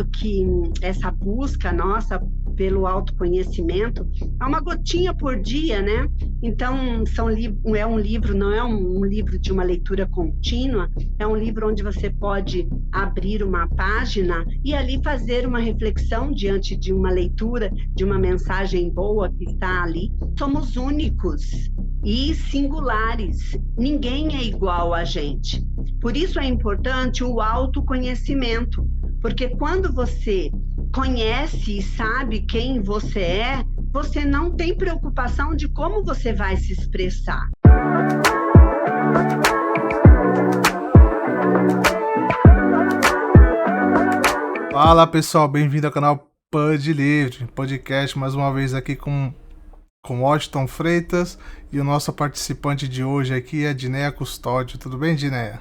que essa busca nossa pelo autoconhecimento é uma gotinha por dia, né? Então, é um livro, não é um livro de uma leitura contínua, é um livro onde você pode abrir uma página e ali fazer uma reflexão diante de uma leitura, de uma mensagem boa que está ali. Somos únicos e singulares, ninguém é igual a gente. Por isso é importante o autoconhecimento, porque quando você conhece e sabe quem você é, você não tem preocupação de como você vai se expressar. Fala pessoal, bem-vindo ao canal Pod Livre, podcast mais uma vez aqui com Washington Freitas e o nosso participante de hoje aqui é Dinéia Custódio. Tudo bem, Dinéia?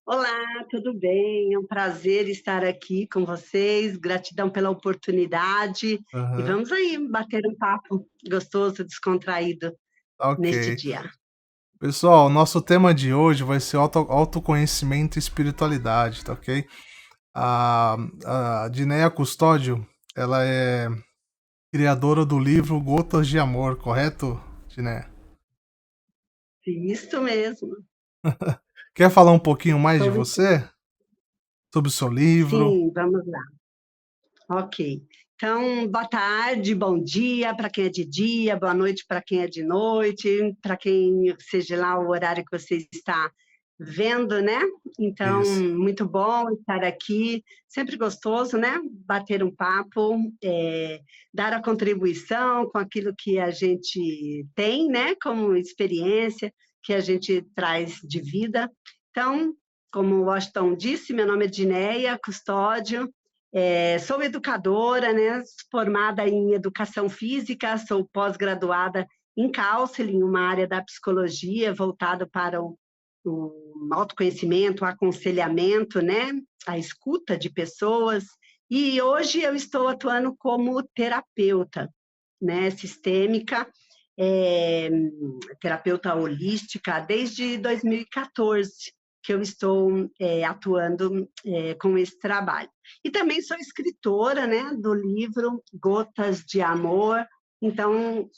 Olá, tudo bem? É um prazer estar aqui com vocês, gratidão pela oportunidade e Aham. vamos aí bater um papo gostoso, descontraído neste Ok. dia. Pessoal, nosso tema de hoje vai ser autoconhecimento e espiritualidade, tá ok? A, a Dinéia Custódio, ela é criadora do livro Gotas de Amor, correto, Dinéia? Isso mesmo. Quer falar um pouquinho mais de Sou... você? Sobre o seu livro? Sim, vamos lá. Ok. Então, boa tarde, bom dia para quem é de dia, boa noite para quem é de noite, para quem seja lá o horário que você está vendo, né? Então, Isso. muito bom estar aqui, sempre gostoso, né? Bater um papo, dar a contribuição com aquilo que a gente tem, né? Como experiência que a gente traz de vida. Então, como o Washington disse, meu nome é Dinéia Custódio. Sou educadora, né, formada em educação física, sou pós-graduada em counseling, uma área da psicologia voltada para o autoconhecimento, o aconselhamento, né, a escuta de pessoas. E hoje eu estou atuando como terapeuta, né, sistêmica, é, terapeuta holística, desde 2014 que eu estou atuando com esse trabalho. E também sou escritora, né, do livro Gotas de Amor. Então,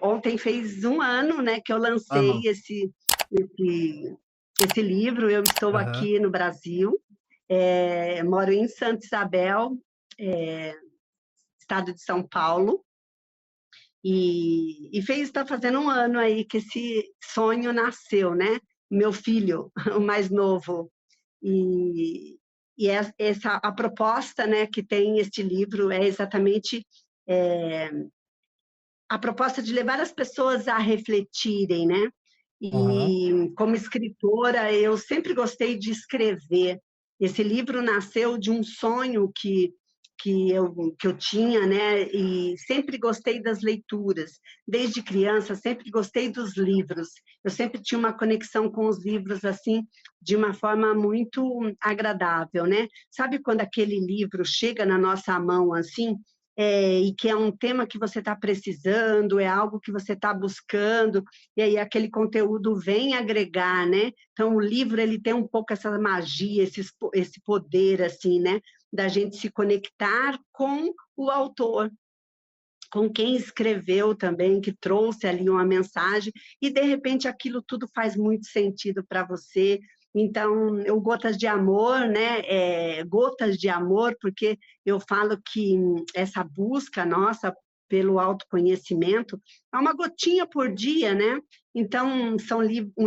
ontem fez um ano, né, que eu Ah, lancei não. esse livro. Eu estou Aham. aqui no Brasil, moro em Santa Isabel, é, estado de São Paulo, e está fazendo um ano aí que esse sonho nasceu, né? Meu filho, o mais novo. E, a proposta, né, que tem este livro é exatamente é, a proposta de levar as pessoas a refletirem, né? Aham. E como escritora, eu sempre gostei de escrever. Esse livro nasceu de um sonho que eu tinha, né? E sempre gostei das leituras. Desde criança, sempre gostei dos livros. Eu sempre tinha uma conexão com os livros, assim, de uma forma muito agradável, né? Sabe quando aquele livro chega na nossa mão, assim, e que é um tema que você está precisando, é algo que você está buscando, e aí aquele conteúdo vem agregar, né? Então, o livro, ele tem um pouco essa magia, esse poder, assim, né? Da gente se conectar com o autor, com quem escreveu também, que trouxe ali uma mensagem, e de repente aquilo tudo faz muito sentido para você. Então, o Gotas de Amor, né? Gotas de Amor, porque eu falo que essa busca nossa pelo autoconhecimento é uma gotinha por dia, né? Então,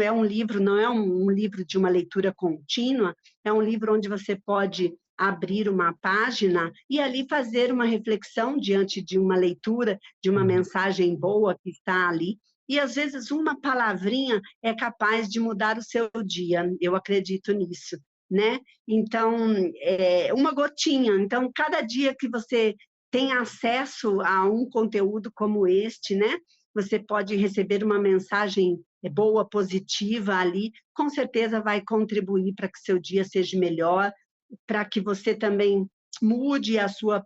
é um livro, não é um livro de uma leitura contínua, é um livro onde você pode abrir uma página e ali fazer uma reflexão diante de uma leitura, de uma Uhum. mensagem boa que está ali. E às vezes uma palavrinha é capaz de mudar o seu dia. Eu acredito nisso, né? Então, uma gotinha. Então, cada dia que você tem acesso a um conteúdo como este, né? Você pode receber uma mensagem boa, positiva ali, com certeza vai contribuir para que seu dia seja melhor, para que você também mude a sua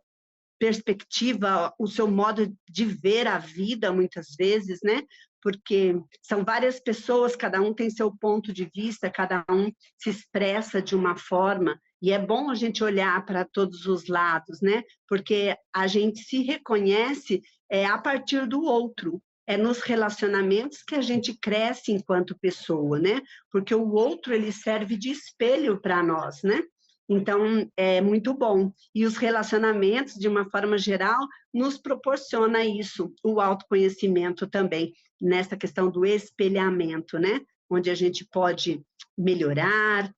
perspectiva, o seu modo de ver a vida, muitas vezes, né? Porque são várias pessoas, cada um tem seu ponto de vista, cada um se expressa de uma forma. E é bom a gente olhar para todos os lados, né? Porque a gente se reconhece a partir do outro. É nos relacionamentos que a gente cresce enquanto pessoa, né? Porque o outro, ele serve de espelho para nós, né? Então, é muito bom. E os relacionamentos, de uma forma geral, nos proporciona isso, o autoconhecimento também, nessa questão do espelhamento, né? Onde a gente pode melhorar,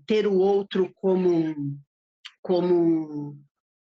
ter o outro como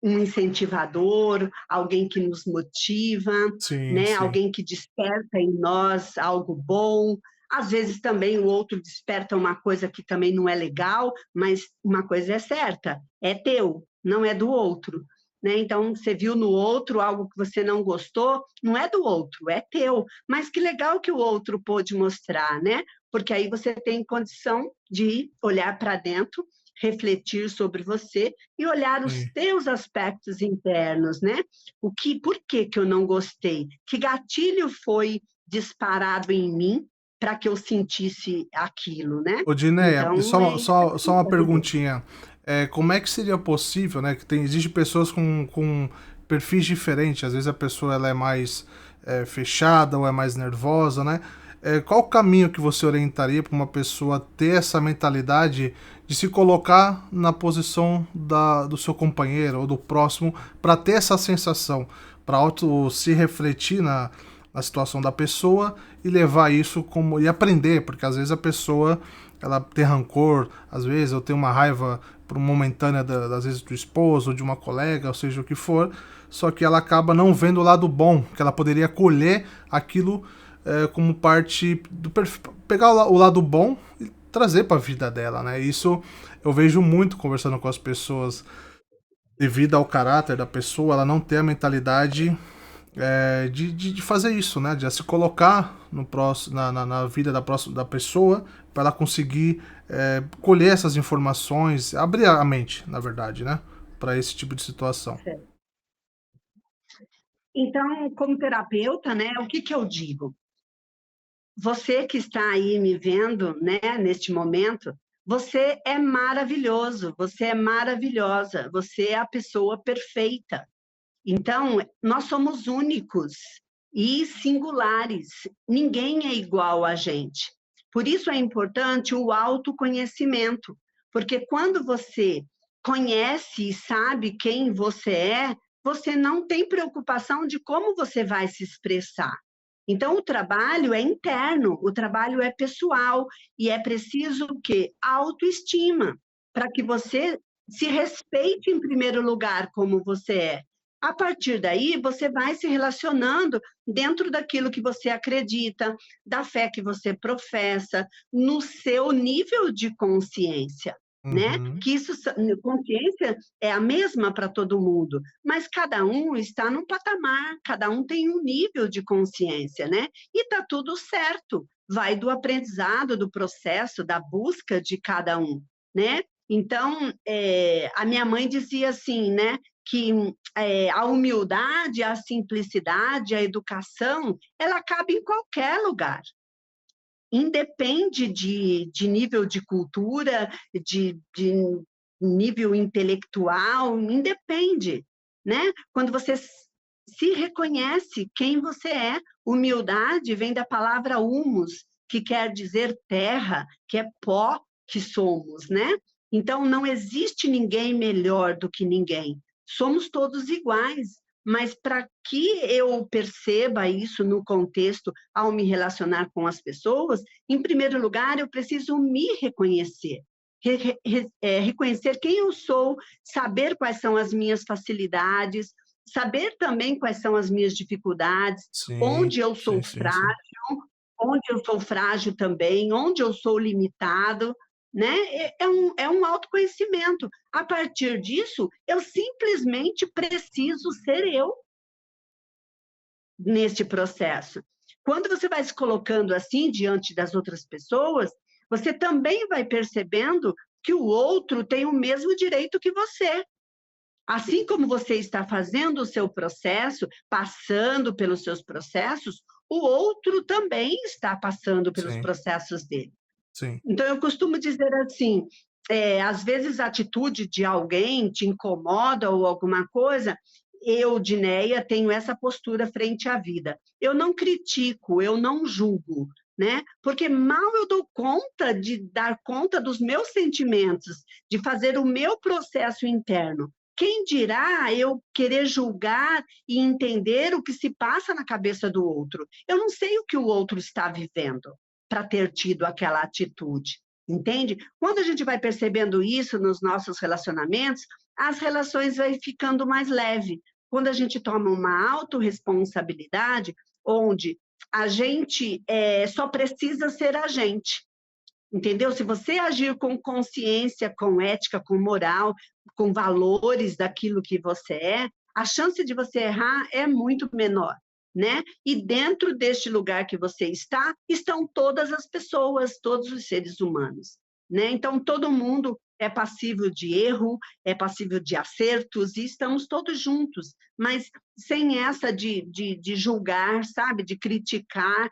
um incentivador, alguém que nos motiva, Sim, né? sim. Alguém que desperta em nós algo bom. Às vezes também o outro desperta uma coisa que também não é legal, mas uma coisa é certa, é teu, não é do outro. Né? Então, você viu no outro algo que você não gostou, não é do outro, é teu. Mas que legal que o outro pôde mostrar, né? Porque aí você tem condição de olhar para dentro, refletir sobre você e olhar os Sim. teus aspectos internos, né? Por que eu não gostei? Que gatilho foi disparado em mim para que eu sentisse aquilo, né? Ô, Dineia, e Então, é isso só aqui uma para viver. perguntinha. Como é que seria possível, né? Que existe pessoas com perfis diferentes. Às vezes a pessoa ela é mais fechada ou é mais nervosa, né? Qual o caminho que você orientaria para uma pessoa ter essa mentalidade de se colocar na posição do seu companheiro ou do próximo para ter essa sensação, para auto se refletir na situação da pessoa e levar isso como e aprender, porque às vezes a pessoa ela tem rancor, às vezes eu tenho uma raiva por momentânea às vezes do esposo, ou de uma colega, ou seja o que for, só que ela acaba não vendo o lado bom, que ela poderia colher aquilo como parte do pegar o lado bom e trazer para a vida dela, né? Isso eu vejo muito conversando com as pessoas devido ao caráter da pessoa, ela não tem a mentalidade de fazer isso, né? De se colocar no próximo, na vida da pessoa para ela conseguir colher essas informações, abrir a mente, na verdade, né? Para esse tipo de situação. Então, como terapeuta, né, o que eu digo? Você que está aí me vendo, né, neste momento, você é maravilhoso, você é maravilhosa, você é a pessoa perfeita. Então, nós somos únicos e singulares, ninguém é igual a gente. Por isso é importante o autoconhecimento, porque quando você conhece e sabe quem você não tem preocupação de como você vai se expressar. Então, o trabalho é interno, o trabalho é pessoal, e é preciso o quê? Autoestima, para que você se respeite em primeiro lugar como você é. A partir daí, você vai se relacionando dentro daquilo que você acredita, da fé que você professa, no seu nível de consciência, né? Uhum. Que isso, consciência é a mesma para todo mundo, mas cada um está num patamar, cada um tem um nível de consciência, né? E está tudo certo, vai do aprendizado, do processo, da busca de cada um, né? Então, a minha mãe dizia assim, né? Que a humildade, a simplicidade, a educação, ela cabe em qualquer lugar. Independe de nível de cultura, de nível intelectual, independe, né? Quando você se reconhece quem você é, humildade vem da palavra humus, que quer dizer terra, que é pó que somos, né? Então, não existe ninguém melhor do que ninguém. Somos todos iguais, mas para que eu perceba isso no contexto ao me relacionar com as pessoas, em primeiro lugar, eu preciso me reconhecer. Reconhecer quem eu sou, saber quais são as minhas facilidades, saber também quais são as minhas dificuldades, Sim, onde eu sim, sou sim, sim. onde eu sou frágil também, onde eu sou limitado, né? É um autoconhecimento. A partir disso, eu simplesmente preciso ser eu neste processo. Quando você vai se colocando assim diante das outras pessoas, você também vai percebendo que o outro tem o mesmo direito que você. Assim como você está fazendo o seu processo, passando pelos seus processos, o outro também está passando pelos Sim, processos dele. sim. Então, eu costumo dizer assim, às vezes a atitude de alguém te incomoda ou alguma coisa, eu, Dineia, tenho essa postura frente à vida. Eu não critico, eu não julgo, né? Porque mal eu dou conta de dar conta dos meus sentimentos, de fazer o meu processo interno. Quem dirá eu querer julgar e entender o que se passa na cabeça do outro? Eu não sei o que o outro está vivendo para ter tido aquela atitude, entende? Quando a gente vai percebendo isso nos nossos relacionamentos, as relações vão ficando mais leves. Quando a gente toma uma autorresponsabilidade, onde a gente só precisa ser a gente, entendeu? Se você agir com consciência, com ética, com moral, com valores daquilo que você é, a chance de você errar é muito menor, né? E dentro deste lugar que você está, estão todas as pessoas, todos os seres humanos, né? Então, todo mundo é passível de erro, é passível de acertos, e estamos todos juntos, mas sem essa de julgar, sabe? De criticar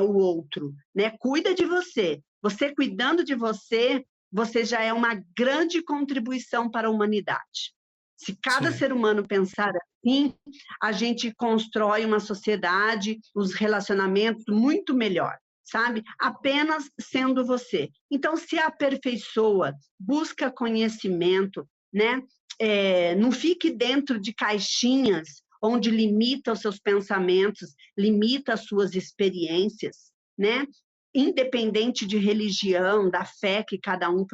o outro, né? Cuida de você. Você cuidando de você, você já é uma grande contribuição para a humanidade. Se cada Sim. ser humano pensar assim, a gente constrói uma sociedade, os relacionamentos muito melhor, sabe? Apenas sendo você. Então, se aperfeiçoa, busca conhecimento, né? Não fique dentro de caixinhas onde limita os seus pensamentos, limita as suas experiências, né? Independente de religião, da fé que cada um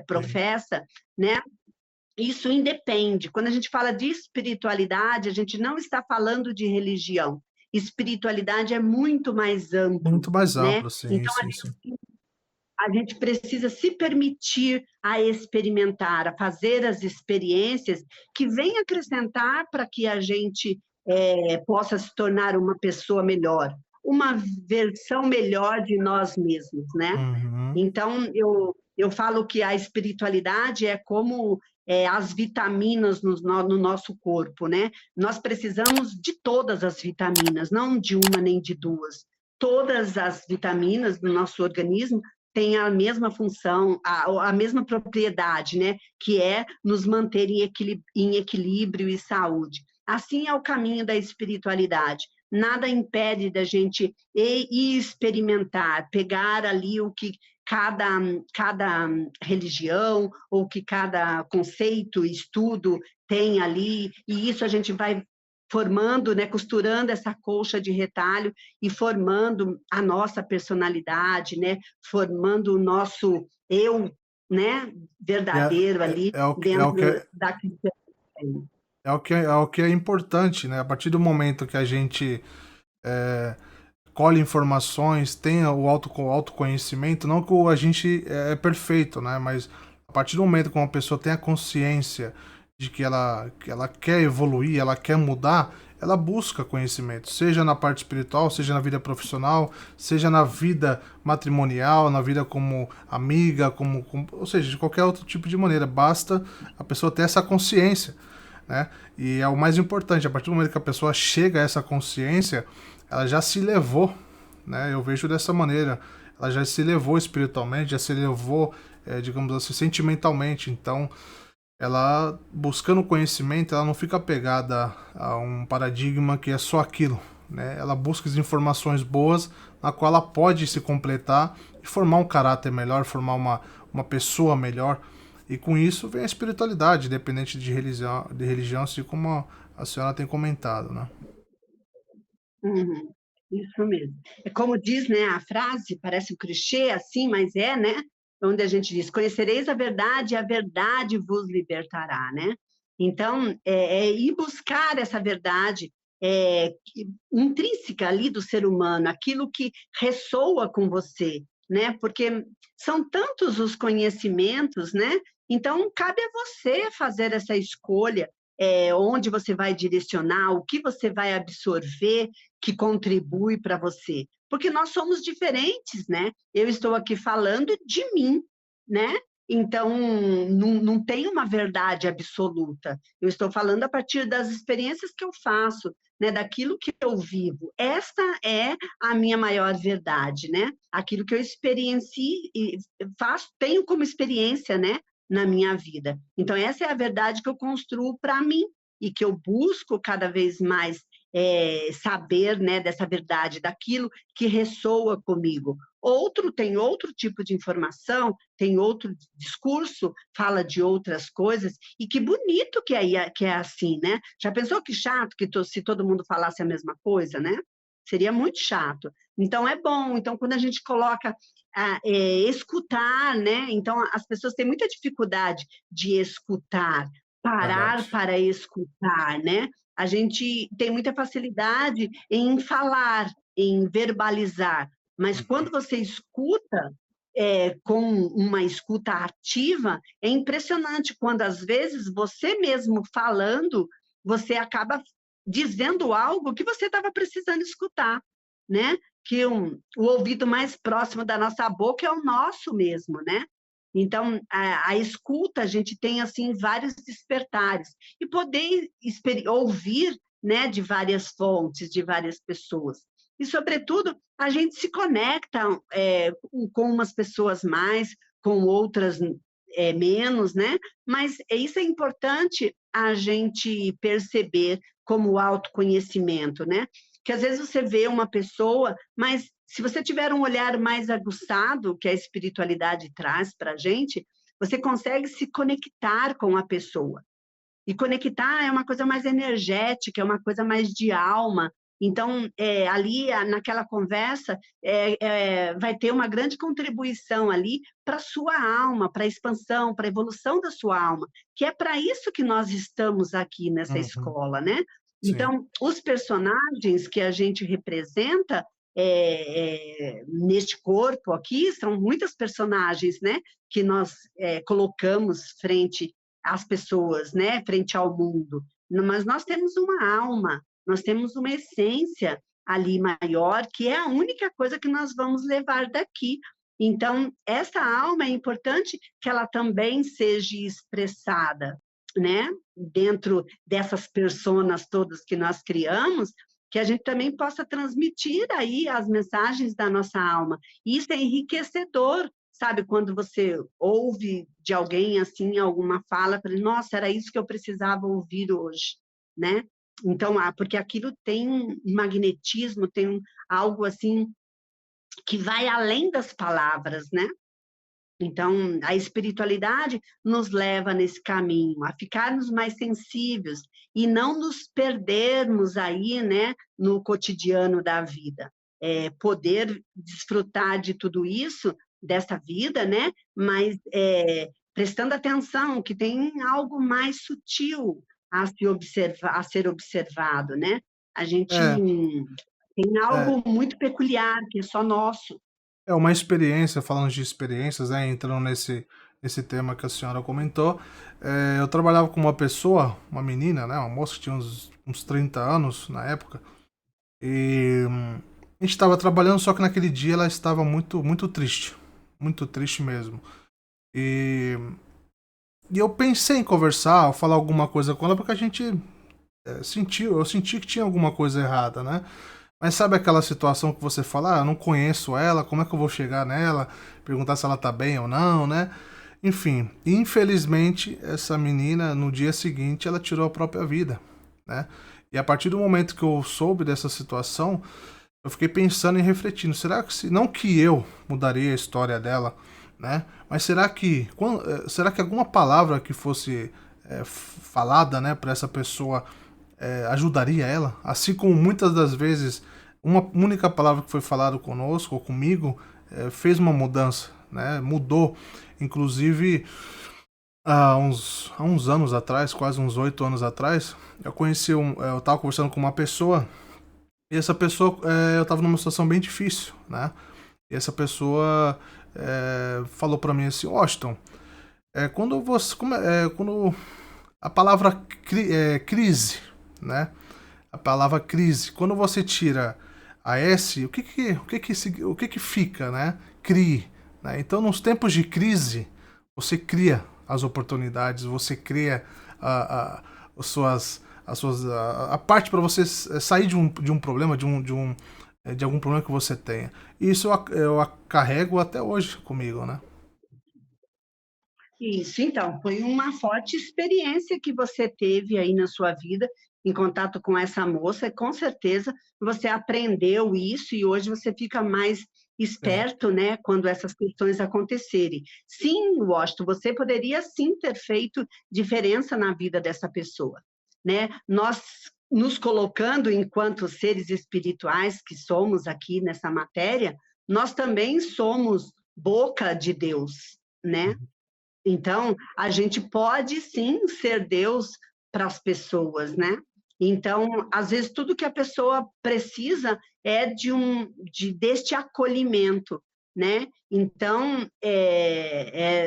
professa, né? Isso independe. Quando a gente fala de espiritualidade, a gente não está falando de religião. Espiritualidade é muito mais amplo, Muito mais né? amplo, sim, Então, sim, sim. a gente precisa se permitir a experimentar, a fazer as experiências que vêm acrescentar para que a gente possa se tornar uma pessoa melhor, uma versão melhor de nós mesmos, né? Uhum. Então, eu falo que a espiritualidade é como as vitaminas no nosso corpo, né? Nós precisamos de todas as vitaminas, não de uma nem de duas. Todas as vitaminas do nosso organismo têm a mesma função, a mesma propriedade, né? Que é nos manter em equilíbrio e saúde. Assim é o caminho da espiritualidade. Nada impede da gente ir experimentar, pegar ali o que cada religião ou que cada conceito, estudo tem ali, e isso a gente vai formando, né, costurando essa colcha de retalho e formando a nossa personalidade, né, formando o nosso eu, né, E verdadeiro ali dentro daquilo que tem. é o que é importante, né? A partir do momento que a gente colhe informações, tenha o autoconhecimento, não que a gente é perfeito, né? Mas a partir do momento que uma pessoa tem a consciência de que ela quer evoluir, ela quer mudar, ela busca conhecimento, seja na parte espiritual, seja na vida profissional, seja na vida matrimonial, na vida como amiga, ou seja, de qualquer outro tipo de maneira. Basta a pessoa ter essa consciência, né? E é o mais importante, a partir do momento que a pessoa chega a essa consciência, ela já se levou, né? Eu vejo dessa maneira, ela já se levou espiritualmente, já se levou, digamos assim, sentimentalmente. Então, ela buscando conhecimento, ela não fica apegada a um paradigma que é só aquilo, né? Ela busca as informações boas na qual ela pode se completar e formar um caráter melhor, formar uma pessoa melhor. E com isso vem a espiritualidade, independente de religião, assim como a senhora tem comentado, né? Uhum, isso mesmo. É como diz, né, a frase, parece um clichê assim, mas né? Onde a gente diz: conhecereis a verdade e a verdade vos libertará, né? Então, ir buscar essa verdade intrínseca ali do ser humano, aquilo que ressoa com você, né? Porque são tantos os conhecimentos, né? Então, cabe a você fazer essa escolha, onde você vai direcionar, o que você vai absorver, que contribui para você. Porque nós somos diferentes, né? Eu estou aqui falando de mim, né? Então, não tem uma verdade absoluta. Eu estou falando a partir das experiências que eu faço, né, daquilo que eu vivo. Esta é a minha maior verdade, né? Aquilo que eu experiencio e faço, tenho como experiência, né, na minha vida. Então, essa é a verdade que eu construo para mim e que eu busco cada vez mais saber, né, dessa verdade, daquilo que ressoa comigo. Outro tem outro tipo de informação, tem outro discurso, fala de outras coisas, e que bonito que é assim, né? Já pensou que chato se todo mundo falasse a mesma coisa, né? Seria muito chato. Então, é bom. Então, quando a gente coloca escutar, né? Então, as pessoas têm muita dificuldade de escutar, parar Verdade. para escutar, né? A gente tem muita facilidade em falar, em verbalizar, mas quando Uhum. você escuta com uma escuta ativa, é impressionante quando, às vezes, você mesmo falando, você acaba dizendo algo que você estava precisando escutar, né? Que o ouvido mais próximo da nossa boca é o nosso mesmo, né? Então, a escuta, a gente tem, assim, vários despertares. E poder ouvir, né, de várias fontes, de várias pessoas. E, sobretudo, a gente se conecta com umas pessoas mais, com outras menos, né? Mas isso é importante a gente perceber como autoconhecimento, né? Que às vezes você vê uma pessoa, mas se você tiver um olhar mais aguçado, que a espiritualidade traz para a gente, você consegue se conectar com a pessoa. E conectar é uma coisa mais energética, é uma coisa mais de alma. Então, ali, naquela conversa, vai ter uma grande contribuição ali para a sua alma, para a expansão, para a evolução da sua alma, que é para isso que nós estamos aqui nessa Uhum. escola, né? Sim. Então, os personagens que a gente representa neste corpo aqui, são muitas personagens, né? Que nós colocamos frente às pessoas, né, frente ao mundo. Mas nós temos uma alma, nós temos uma essência ali maior, que é a única coisa que nós vamos levar daqui. Então, essa alma é importante que ela também seja expressada, né, dentro dessas personas todas que nós criamos, que a gente também possa transmitir aí as mensagens da nossa alma. Isso é enriquecedor, sabe, quando você ouve de alguém assim alguma fala, para nossa, era isso que eu precisava ouvir hoje, né? Então, porque aquilo tem um magnetismo, tem algo assim que vai além das palavras, né? Então, a espiritualidade nos leva nesse caminho, a ficarmos mais sensíveis e não nos perdermos aí, né, no cotidiano da vida. Poder desfrutar de tudo isso, dessa vida, né, mas prestando atenção que tem algo mais sutil a ser observado, né? A gente É, tem é, algo muito peculiar, que é só nosso. é uma experiência, falando de experiências, né, entrando nesse tema que a senhora comentou. Eu trabalhava com uma pessoa, uma menina, né, uma moça que tinha uns 30 anos na época, e a gente estava trabalhando, só que naquele dia ela estava muito triste mesmo. E, e eu pensei em conversar, falar alguma coisa com ela, porque a gente eu senti que tinha alguma coisa errada, né? Mas sabe aquela situação que você fala, eu não conheço ela, como é que eu vou chegar nela, perguntar se ela tá bem ou não, né? Enfim, infelizmente, essa menina, no dia seguinte, ela tirou a própria vida, né? E a partir do momento que eu soube dessa situação, eu fiquei pensando e refletindo, será que não que eu mudaria a história dela, né? Mas será que alguma palavra que fosse falada, né, para essa pessoa ajudaria ela? Assim como muitas das vezes uma única palavra que foi falada conosco ou comigo fez uma mudança, né? Mudou. Inclusive, há uns anos atrás, quase uns 8 anos atrás, eu estava conversando com uma pessoa e essa pessoa, eu estava numa situação bem difícil, né? E essa pessoa falou para mim assim, Washington, quando a palavra crise, né? A palavra crise, quando você tira a S, o que que fica, né? Crie, né? Então, nos tempos de crise, você cria as oportunidades, você cria a parte para você sair de um problema, de algum problema que você tenha. E isso eu carrego até hoje comigo, né? Isso, então, foi uma forte experiência que você teve aí na sua vida, em contato com essa moça, e com certeza você aprendeu isso e hoje você fica mais Sim. esperto, né, quando essas questões acontecerem. Sim, Washington, você poderia sim ter feito diferença na vida dessa pessoa, né? Nós nos colocando enquanto seres espirituais que somos aqui nessa matéria, nós também somos boca de Deus, né? Uhum. Então, a gente pode sim ser Deus para as pessoas, né? Então, às vezes, tudo que a pessoa precisa é deste acolhimento, né? Então,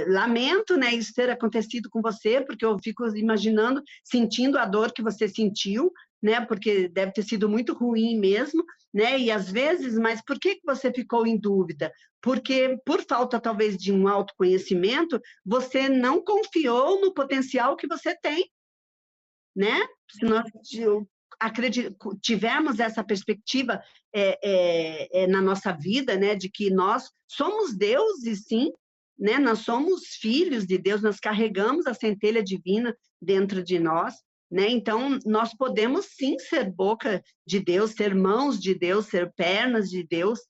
lamento, né, isso ter acontecido com você, porque eu fico imaginando, sentindo a dor que você sentiu, né? Porque deve ter sido muito ruim mesmo, né? E às vezes, mas por que que você ficou em dúvida? Porque por falta talvez de um autoconhecimento, você não confiou no potencial que você tem, né? Se nós tivermos essa perspectiva na nossa vida, né, de que nós somos deuses, sim, né? Nós somos filhos de Deus, nós carregamos a centelha divina dentro de nós, né? Então, nós podemos sim ser boca de Deus, ser mãos de Deus, ser pernas de Deus,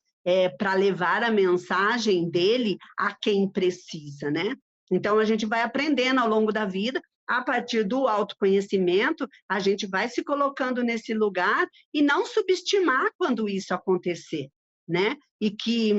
para levar a mensagem dele a quem precisa, né? Então, a gente vai aprendendo ao longo da vida, a partir do autoconhecimento, a gente vai se colocando nesse lugar e não subestimar quando isso acontecer, né? E que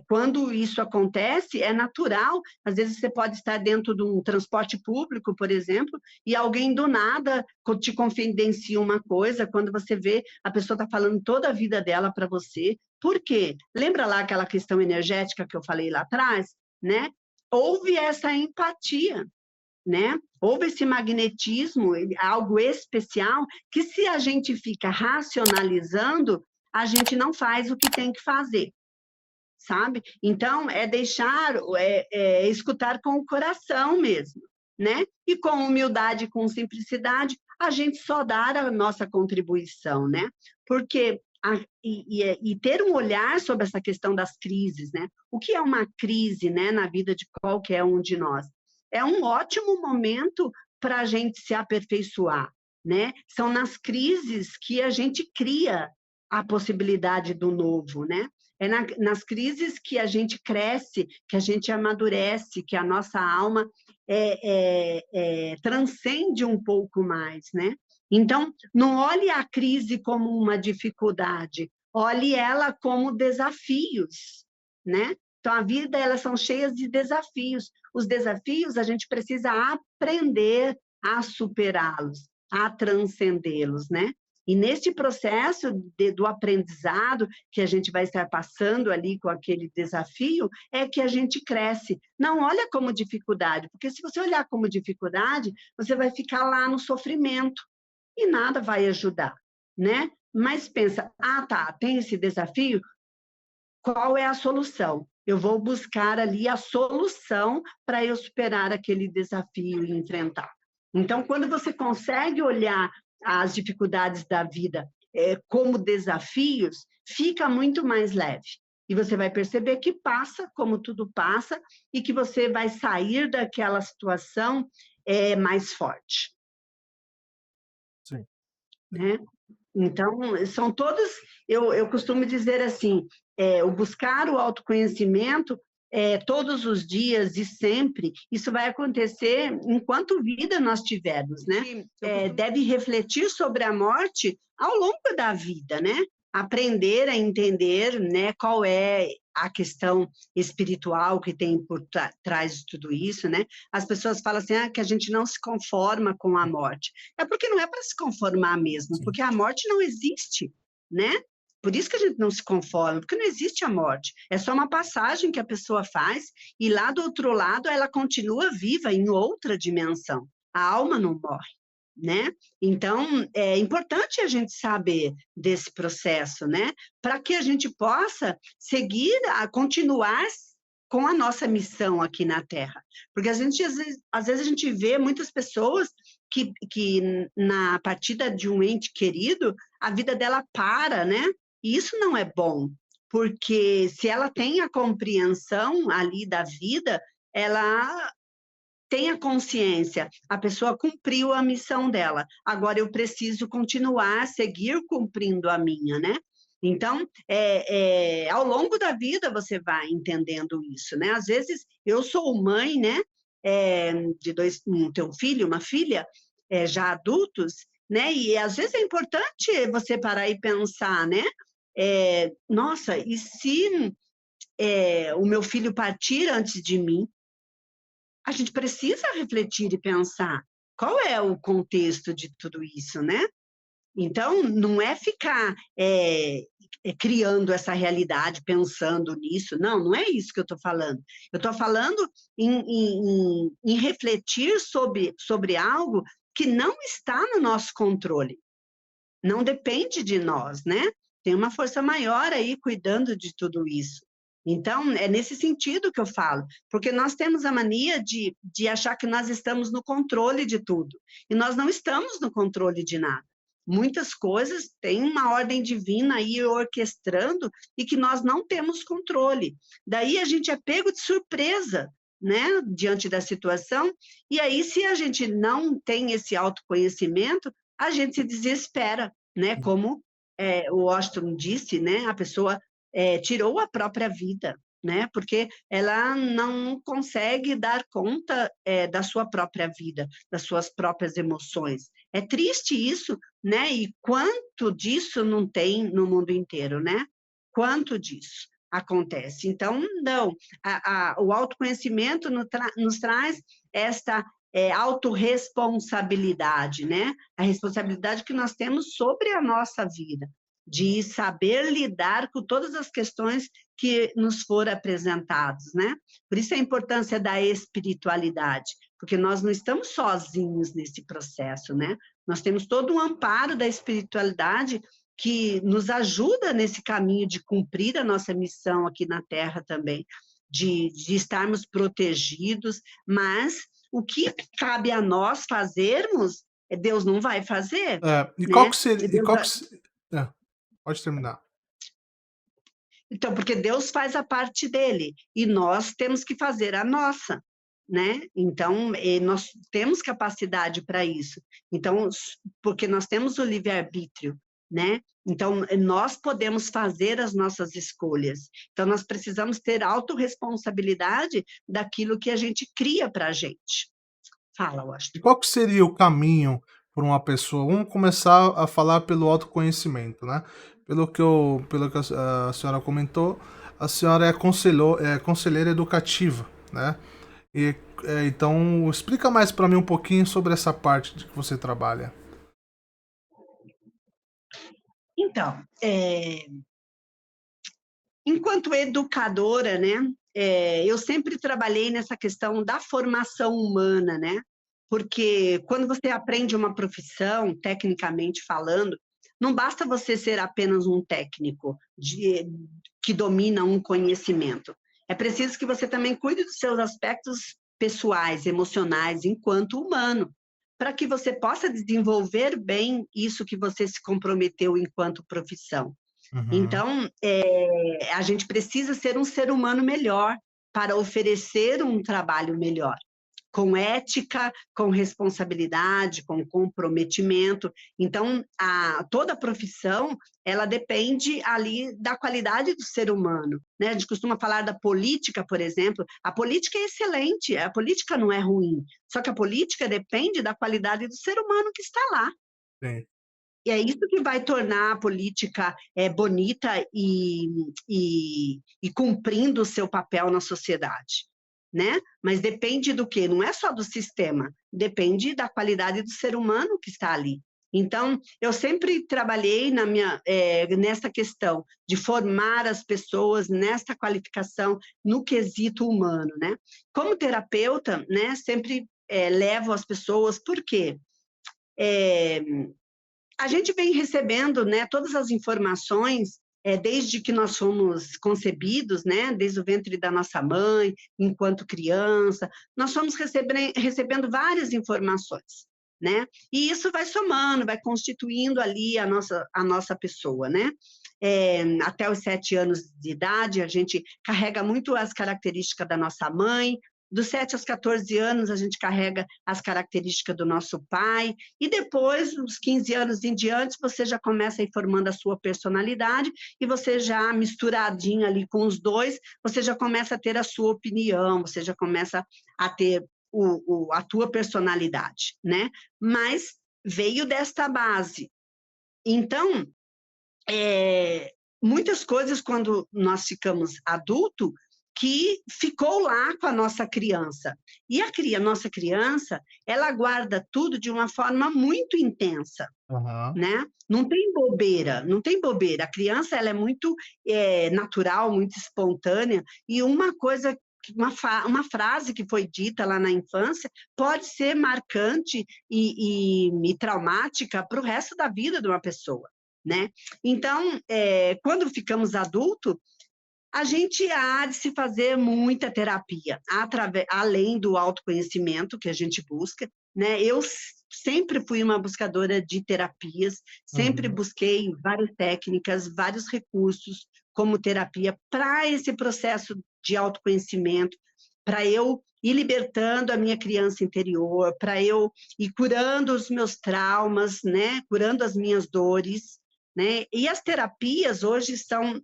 quando isso acontece, é natural, às vezes você pode estar dentro de um transporte público, por exemplo, e alguém do nada te confidencia uma coisa, quando você vê, a pessoa está falando toda a vida dela para você. Por quê? Lembra lá aquela questão energética que eu falei lá atrás, né? Houve essa empatia, né? Houve esse magnetismo, algo especial, que se a gente fica racionalizando, a gente não faz o que tem que fazer, sabe? Então, escutar com o coração mesmo, né? E com humildade, com simplicidade, a gente só dar a nossa contribuição, né? Porque e ter um olhar sobre essa questão das crises, né? O que é uma crise, né, na vida de qualquer um de nós? É um ótimo momento para a gente se aperfeiçoar, né? São nas crises que a gente cria a possibilidade do novo, né? Nas crises que a gente cresce, que a gente amadurece, que a nossa alma transcende um pouco mais, né? Então, não olhe a crise como uma dificuldade, olhe ela como desafios, né? Então, a vida, elas são cheias de desafios. Os desafios, a gente precisa aprender a superá-los, a transcendê-los, né? E neste processo do aprendizado que a gente vai estar passando ali com aquele desafio, é que a gente cresce. Não olha como dificuldade, porque se você olhar como dificuldade, você vai ficar lá no sofrimento e nada vai ajudar, né? Mas pensa, tá, tem esse desafio, qual é a solução? Eu vou buscar ali a solução para eu superar aquele desafio e enfrentar. Então, quando você consegue olhar as dificuldades da vida como desafios, fica muito mais leve. E você vai perceber que passa, como tudo passa, e que você vai sair daquela situação mais forte. Sim. Né? Então, são todos, eu costumo dizer assim, o buscar o autoconhecimento todos os dias e sempre, isso vai acontecer enquanto vida nós tivermos, né? Deve refletir sobre a morte ao longo da vida, né? Aprender a entender, né, qual é a questão espiritual que tem por trás de tudo isso, né? As pessoas falam assim, que a gente não se conforma com a morte. É porque não é para se conformar mesmo, Sim. porque a morte não existe, né? Por isso que a gente não se conforma, porque não existe a morte. É só uma passagem que a pessoa faz e lá do outro lado ela continua viva em outra dimensão. A alma não morre, né? Então, é importante a gente saber desse processo, né? Para que a gente possa seguir, continuar com a nossa missão aqui na Terra. Porque às vezes a gente vê muitas pessoas que na partida de um ente querido, a vida dela para, né? E isso não é bom, porque se ela tem a compreensão ali da vida, ela tem a consciência, a pessoa cumpriu a missão dela, agora eu preciso continuar, seguir cumprindo a minha, né? Então, ao longo da vida você vai entendendo isso, né? Às vezes, eu sou mãe, né? Tem um filho, uma filha, já adultos, né? E às vezes é importante você parar e pensar, né? Nossa, e se o meu filho partir antes de mim? A gente precisa refletir e pensar qual é o contexto de tudo isso, né? Então, não é ficar criando essa realidade, pensando nisso. Não, não é isso que eu estou falando. Eu estou falando em refletir sobre algo que não está no nosso controle. Não depende de nós, né? Tem uma força maior aí cuidando de tudo isso. Então, é nesse sentido que eu falo, porque nós temos a mania de achar que nós estamos no controle de tudo, e nós não estamos no controle de nada. Muitas coisas têm uma ordem divina aí orquestrando e que nós não temos controle. Daí a gente é pego de surpresa, né, diante da situação, e aí se a gente não tem esse autoconhecimento, a gente se desespera, né, como o Washington disse, né, a pessoa tirou a própria vida, né? Porque ela não consegue dar conta da sua própria vida, das suas próprias emoções. É triste isso, né? E quanto disso não tem no mundo inteiro, né? Quanto disso acontece? Então, não, o autoconhecimento nos traz esta autorresponsabilidade, né? A responsabilidade que nós temos sobre a nossa vida, de saber lidar com todas as questões que nos foram apresentadas, né? Por isso a importância da espiritualidade, porque nós não estamos sozinhos nesse processo, né? Nós temos todo um amparo da espiritualidade que nos ajuda nesse caminho de cumprir a nossa missão aqui na Terra também, de estarmos protegidos, mas o que cabe a nós fazermos, Deus não vai fazer, E qual né? que seria. E qual que, pode terminar. Então, porque Deus faz a parte dele e nós temos que fazer a nossa, né? Então, nós temos capacidade para isso. Então, porque nós temos o livre-arbítrio, né? Então, nós podemos fazer as nossas escolhas. Então, nós precisamos ter autorresponsabilidade daquilo que a gente cria para a gente. Fala, E Washington. qual que seria o caminho para uma pessoa? Vamos começar a falar pelo autoconhecimento, né? Pelo que a senhora comentou, a senhora é conselheira educativa, né? E, então, explica mais para mim um pouquinho sobre essa parte de que você trabalha. Então, enquanto educadora, né, eu sempre trabalhei nessa questão da formação humana, né? Porque quando você aprende uma profissão, tecnicamente falando, não basta você ser apenas um técnico que domina um conhecimento. É preciso que você também cuide dos seus aspectos pessoais, emocionais, enquanto humano, para que você possa desenvolver bem isso que você se comprometeu enquanto profissão. Uhum. Então, a gente precisa ser um ser humano melhor para oferecer um trabalho melhor, com ética, com responsabilidade, com comprometimento. Então, toda profissão, ela depende ali da qualidade do ser humano, né? A gente costuma falar da política, por exemplo. A política é excelente, a política não é ruim, só que a política depende da qualidade do ser humano que está lá. Sim. E é isso que vai tornar a política bonita e cumprindo o seu papel na sociedade, né? Mas depende do quê? Não é só do sistema, depende da qualidade do ser humano que está ali. Então, eu sempre trabalhei nessa questão de formar as pessoas nessa qualificação no quesito humano, né? Como terapeuta, né, sempre levo as pessoas, por quê? A gente vem recebendo, né, todas as informações desde que nós fomos concebidos, né, desde o ventre da nossa mãe, enquanto criança, nós fomos recebendo várias informações, né? E isso vai somando, vai constituindo ali a nossa pessoa, né? Até os 7 anos de idade, a gente carrega muito as características da nossa mãe. Dos 7 aos 14 anos, a gente carrega as características do nosso pai, e depois, uns 15 anos em diante, você já começa a ir formando a sua personalidade, e você já misturadinho ali com os dois, você já começa a ter a sua opinião, você já começa a ter a tua personalidade, né? Mas veio desta base. Então, muitas coisas, quando nós ficamos adultos, que ficou lá com a nossa criança. E a nossa criança, ela guarda tudo de uma forma muito intensa, né? Não tem bobeira, não tem bobeira. A criança, ela é muito natural, muito espontânea, e uma coisa, uma frase que foi dita lá na infância pode ser marcante e traumática para o resto da vida de uma pessoa, né? Então, quando ficamos adultos, a gente há de se fazer muita terapia, além do autoconhecimento que a gente busca, né? Eu sempre fui uma buscadora de terapias, sempre busquei várias técnicas, vários recursos como terapia para esse processo de autoconhecimento, para eu ir libertando a minha criança interior, para eu ir curando os meus traumas, né? Curando as minhas dores, né? E as terapias hoje são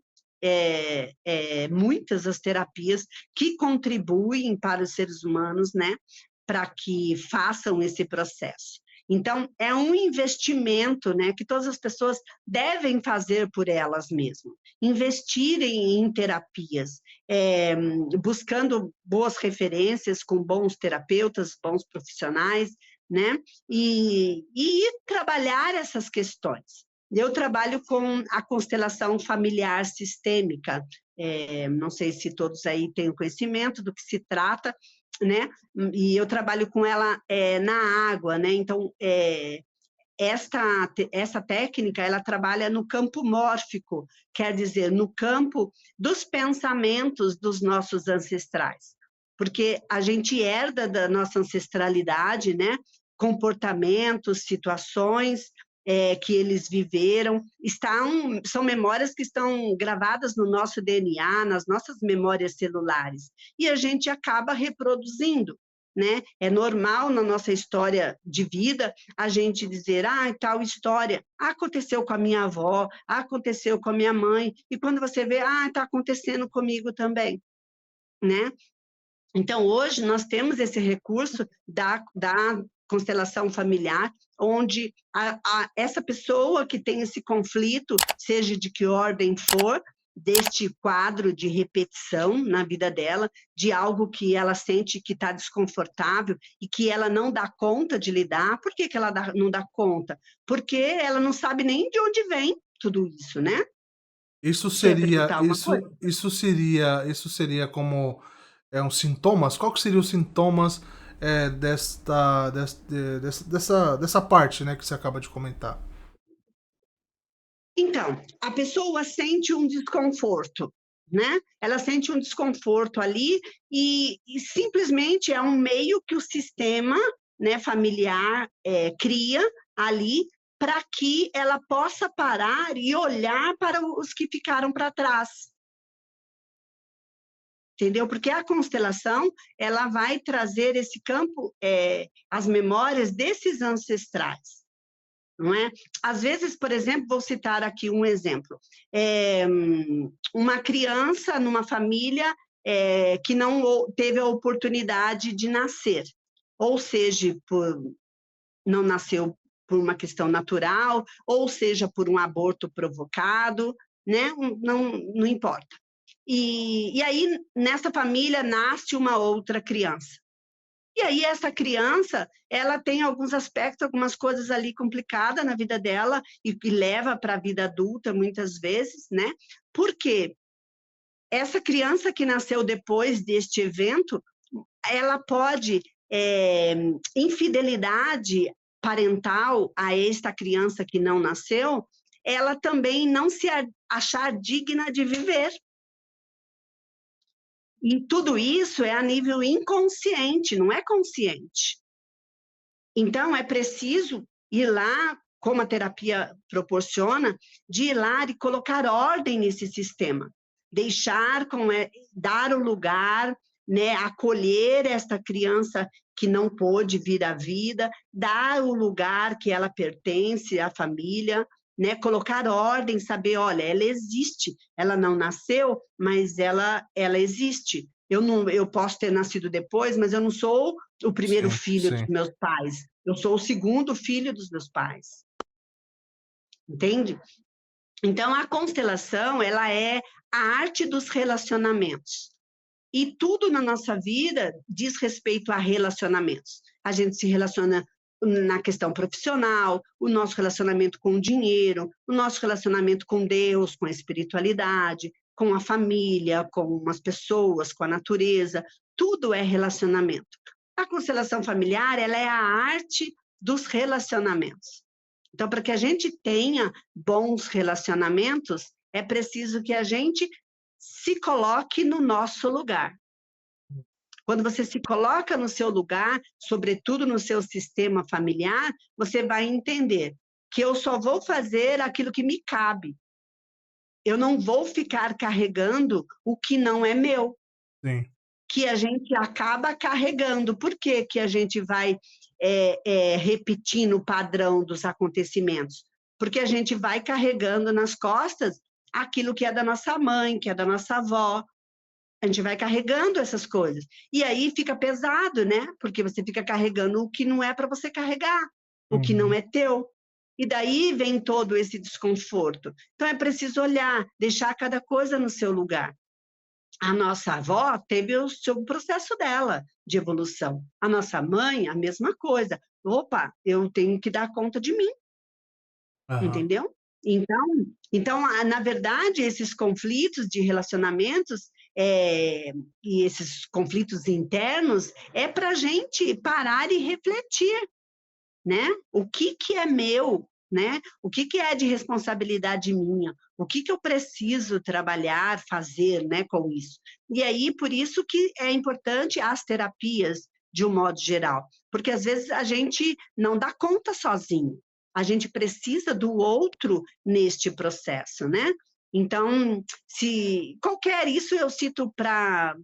muitas as terapias que contribuem para os seres humanos, né, para que façam esse processo. Então, é um investimento, né, que todas as pessoas devem fazer por elas mesmas. Investirem em terapias, buscando boas referências com bons terapeutas, bons profissionais, né, e trabalhar essas questões. Eu trabalho com a constelação familiar sistêmica, não sei se todos aí têm conhecimento do que se trata, né? E eu trabalho com ela na água, né? Então, essa técnica, ela trabalha no campo mórfico, quer dizer, no campo dos pensamentos dos nossos ancestrais, porque a gente herda da nossa ancestralidade, né? Comportamentos, situações que eles viveram, são memórias que estão gravadas no nosso DNA, nas nossas memórias celulares, e a gente acaba reproduzindo, né? É normal na nossa história de vida a gente dizer, tal história aconteceu com a minha avó, aconteceu com a minha mãe, e quando você vê, está acontecendo comigo também, né? Então, hoje, nós temos esse recurso da constelação familiar, onde essa pessoa que tem esse conflito, seja de que ordem for, deste quadro de repetição na vida dela, de algo que ela sente que está desconfortável e que ela não dá conta de lidar. Por que ela não dá conta? Porque ela não sabe nem de onde vem tudo isso, né? Isso Você ia seria perguntar uma coisa? isso seria como uns sintomas? Qual que seriam os sintomas dessa parte, né, que você acaba de comentar? Então, a pessoa sente um desconforto, né? Ela sente um desconforto ali e simplesmente é um meio que o sistema, né, familiar cria ali para que ela possa parar e olhar para os que ficaram para trás. Entendeu? Porque a constelação, ela vai trazer esse campo, as memórias desses ancestrais. Não é? Às vezes, por exemplo, vou citar aqui um exemplo. Uma criança numa família que não teve a oportunidade de nascer, ou seja, não nasceu por uma questão natural, ou seja, por um aborto provocado, né? Não importa. E aí, nessa família, nasce uma outra criança. E aí, essa criança, ela tem alguns aspectos, algumas coisas ali complicadas na vida dela e que leva para a vida adulta, muitas vezes, né? Porque essa criança que nasceu depois deste evento, ela pode, infidelidade parental a esta criança que não nasceu, ela também não se achar digna de viver. E tudo isso é a nível inconsciente, não é consciente. Então, é preciso ir lá, como a terapia proporciona, de ir lá e colocar ordem nesse sistema. Dar o lugar, né, acolher esta criança que não pôde vir à vida, dar o lugar que ela pertence à família, né, colocar ordem, saber, olha, ela existe, ela não nasceu, mas ela existe. Eu posso ter nascido depois, mas eu não sou o primeiro filho dos meus pais. Eu sou o segundo filho dos meus pais. Entende? Então, a constelação, ela é a arte dos relacionamentos. E tudo na nossa vida diz respeito a relacionamentos. A gente se relaciona na questão profissional, o nosso relacionamento com o dinheiro, o nosso relacionamento com Deus, com a espiritualidade, com a família, com as pessoas, com a natureza. Tudo é relacionamento. A constelação familiar, ela é a arte dos relacionamentos. Então, para que a gente tenha bons relacionamentos, é preciso que a gente se coloque no nosso lugar. Quando você se coloca no seu lugar, sobretudo no seu sistema familiar, você vai entender que eu só vou fazer aquilo que me cabe. Eu não vou ficar carregando o que não é meu. Sim. Que a gente acaba carregando. Por que que a gente vai repetindo o padrão dos acontecimentos? Porque a gente vai carregando nas costas aquilo que é da nossa mãe, que é da nossa avó. A gente vai carregando essas coisas. E aí fica pesado, né? Porque você fica carregando o que não é para você carregar, o que não é teu. E daí vem todo esse desconforto. Então é preciso olhar, deixar cada coisa no seu lugar. A nossa avó teve o seu processo dela de evolução. A nossa mãe, a mesma coisa. Opa, eu tenho que dar conta de mim. Entendeu? Então, na verdade, esses conflitos de relacionamentos e esses conflitos internos é para a gente parar e refletir, né? O que é meu, né? O que é de responsabilidade minha? O que eu preciso trabalhar, fazer, né, com isso? E aí, por isso que é importante as terapias, de um modo geral, porque às vezes a gente não dá conta sozinho. A gente precisa do outro neste processo, né? Então, isso eu cito para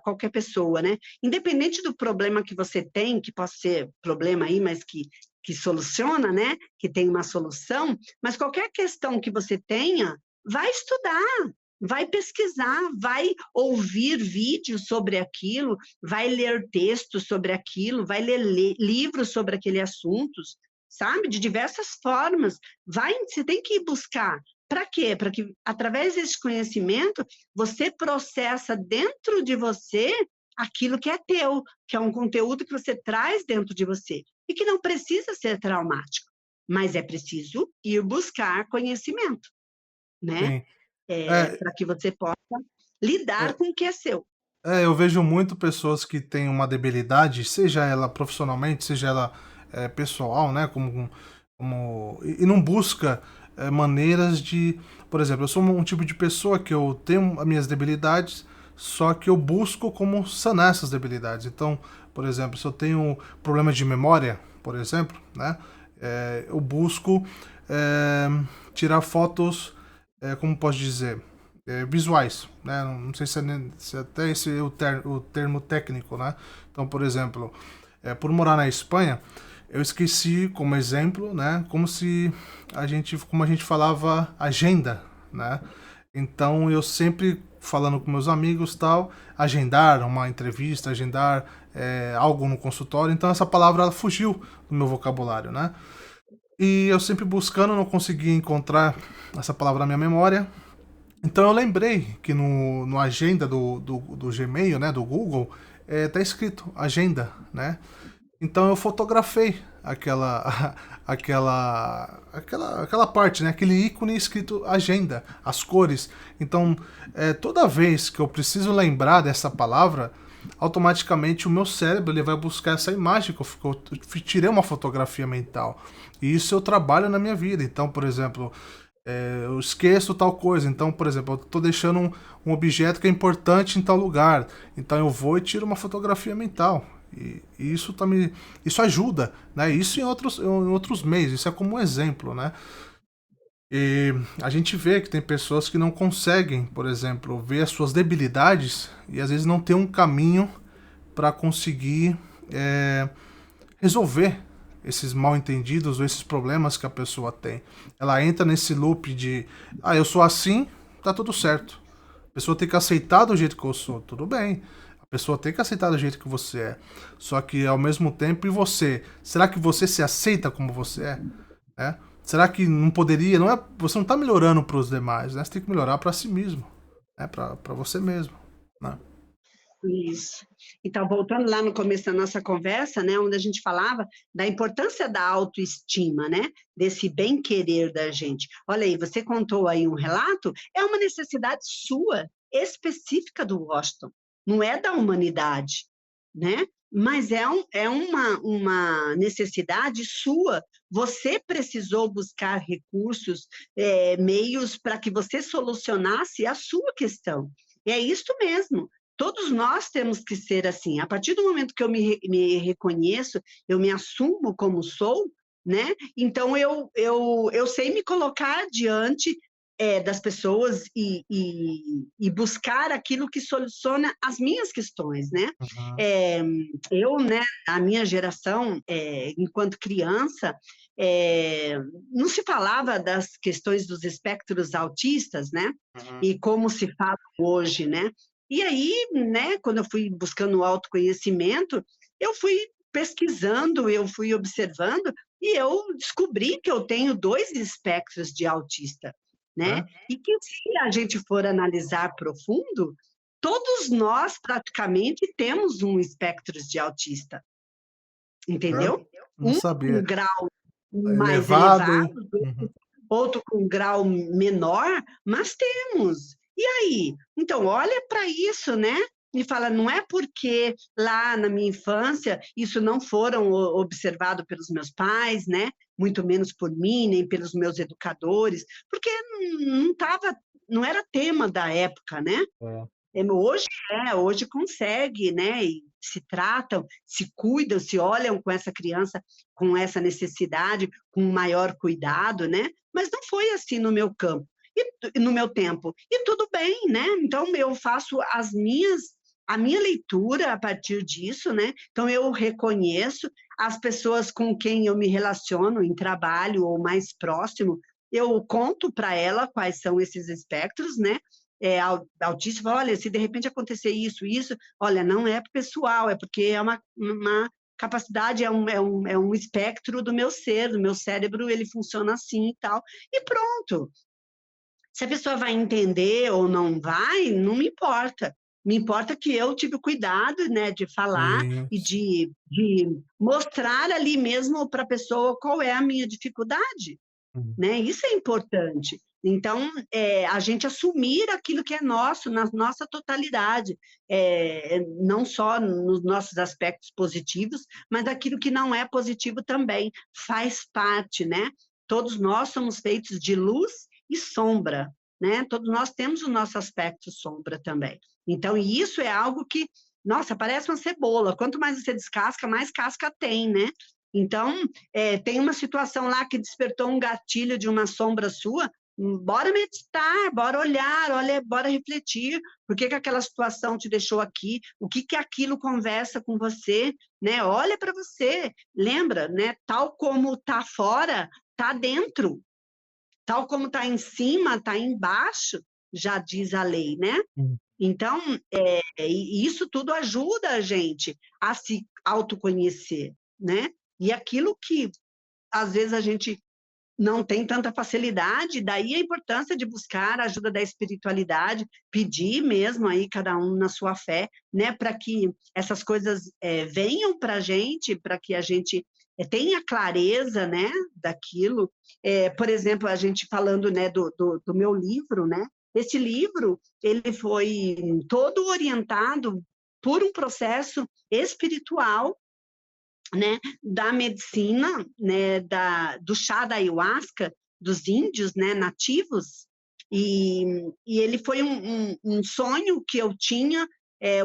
qualquer pessoa, né? Independente do problema que você tem, que possa ser problema aí, mas que soluciona, né? Que tem uma solução, mas qualquer questão que você tenha, vai estudar, vai pesquisar, vai ouvir vídeos sobre aquilo, vai ler textos sobre aquilo, vai ler livros sobre aquele assunto, sabe? De diversas formas. Você tem que ir buscar. Para quê? Para que, através desse conhecimento, você processa dentro de você aquilo que é teu, que é um conteúdo que você traz dentro de você e que não precisa ser traumático, mas é preciso ir buscar conhecimento, né? Para que você possa lidar com o que é seu. Eu vejo muito pessoas que têm uma debilidade, seja ela profissionalmente, seja ela pessoal, né? E não busca maneiras de... Por exemplo, eu sou um tipo de pessoa que eu tenho as minhas debilidades, só que eu busco como sanar essas debilidades. Então, por exemplo, se eu tenho problema de memória, por exemplo, né? Eu busco tirar fotos, como posso dizer... visuais, né? Não sei se até esse é o termo técnico, né? Então, por exemplo, por morar na Espanha, eu esqueci como exemplo, né? Como a gente falava agenda, né? Então, eu sempre falando com meus amigos tal, agendar uma entrevista, agendar algo no consultório. Então, essa palavra ela fugiu do meu vocabulário, né? E eu sempre buscando, não consegui encontrar essa palavra na minha memória. Então eu lembrei que no agenda do Gmail, né, do Google, tá escrito agenda, né? Então eu fotografei aquela parte, né, aquele ícone escrito agenda, as cores. Então toda vez que eu preciso lembrar dessa palavra, automaticamente o meu cérebro ele vai buscar essa imagem que eu tirei uma fotografia mental. E isso eu trabalho na minha vida. Então, por exemplo, eu esqueço tal coisa. Então, por exemplo, eu estou deixando um objeto que é importante em tal lugar. Então eu vou e tiro uma fotografia mental. E isso também, isso ajuda, né? Isso em outros meios, isso é como um exemplo, né? E a gente vê que tem pessoas que não conseguem, por exemplo, ver as suas debilidades e às vezes não tem um caminho para conseguir é, resolver esses mal entendidos ou esses problemas que a pessoa tem. Ela entra nesse loop de, eu sou assim, tá tudo certo. A pessoa tem que aceitar do jeito que eu sou, tudo bem. A pessoa tem que aceitar do jeito que você é. Só que ao mesmo tempo, e você? Será que você se aceita como você é? É? Será que não poderia? Não é, você não está melhorando para os demais, né? Você tem que melhorar para si mesmo, né? Para você mesmo, né? Isso. Então, voltando lá no começo da nossa conversa, né, onde a gente falava da importância da autoestima, né, desse bem-querer da gente. Olha aí, você contou aí um relato, é uma necessidade sua, específica do Washington, não é da humanidade, né? Mas é uma necessidade sua. Você precisou buscar recursos, meios para que você solucionasse a sua questão. E é isso mesmo. Todos nós temos que ser assim. A partir do momento que eu me reconheço, eu me assumo como sou, né? Então eu sei me colocar diante das pessoas e buscar aquilo que soluciona as minhas questões, né? Uhum. É, né, a minha geração, enquanto criança, é, não se falava das questões dos espectros autistas, né? Uhum. E como se fala hoje, né? E aí, né, quando eu fui buscando o autoconhecimento, eu fui pesquisando, eu fui observando, e eu descobri que eu tenho 2 espectros de autista, né? É? E que se a gente for analisar profundo, todos nós praticamente temos um espectro de autista, É? entendeu? Não Um com sabia. grau mais elevado, Elevado. Uhum. outro com grau menor, mas temos. E aí? Então, olha para isso, né? E fala, não é porque lá na minha infância isso não foram observado pelos meus pais, né? Muito menos por mim, nem pelos meus educadores, porque não tava, não era tema da época, né? É. Hoje consegue, né? E se tratam, se cuidam, se olham com essa criança com essa necessidade, com maior cuidado, né? Mas não foi assim no meu campo, e no meu tempo. E tudo bem, né? Então eu faço a minha leitura a partir disso, né? Então eu reconheço as pessoas com quem eu me relaciono em trabalho ou mais próximo, eu conto para ela quais são esses espectros, né? Autista, olha, se de repente acontecer isso, olha, não é pessoal, é porque é uma capacidade, é um espectro do meu ser, do meu cérebro, ele funciona assim e tal, e pronto. Se a pessoa vai entender ou não vai, não me importa. Me importa que eu tive o cuidado, né, de falar e Isso. de mostrar ali mesmo para a pessoa qual é a minha dificuldade, Uhum. né? Isso é importante. Então, a gente assumir aquilo que é nosso, na nossa totalidade, não só nos nossos aspectos positivos, mas aquilo que não é positivo também, faz parte, né? Todos nós somos feitos de luz e sombra, né? Todos nós temos o nosso aspecto sombra também. Então, isso é algo que, nossa, parece uma cebola, quanto mais você descasca, mais casca tem, né? Então, tem uma situação lá que despertou um gatilho de uma sombra sua, bora meditar, bora olhar, olha, bora refletir, por que aquela situação te deixou aqui, o que aquilo conversa com você, né? Olha para você, lembra, né? Tal como está fora, está dentro, tal como está em cima, está embaixo, já diz a lei, né? Uhum. Então, e isso tudo ajuda a gente a se autoconhecer, né? E aquilo que às vezes a gente não tem tanta facilidade, daí a importância de buscar a ajuda da espiritualidade, pedir mesmo aí cada um na sua fé, né, para que essas coisas venham para a gente, para que a gente tenha clareza, né, daquilo. Por exemplo, a gente falando, né, do meu livro, né, esse livro, ele foi todo orientado por um processo espiritual, né, da medicina, né, do chá da ayahuasca, dos índios, né, nativos, e ele foi um sonho que eu tinha,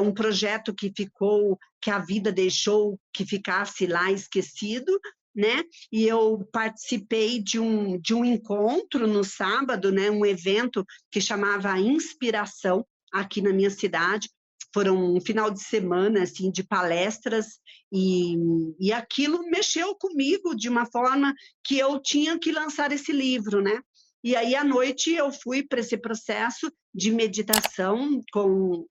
um projeto que ficou, que a vida deixou que ficasse lá esquecido, né? E eu participei de um encontro no sábado, né? Um evento que chamava Inspiração, aqui na minha cidade. Foram um final de semana, assim, de palestras, e aquilo mexeu comigo de uma forma que eu tinha que lançar esse livro, né? E aí, à noite, eu fui para esse processo de meditação com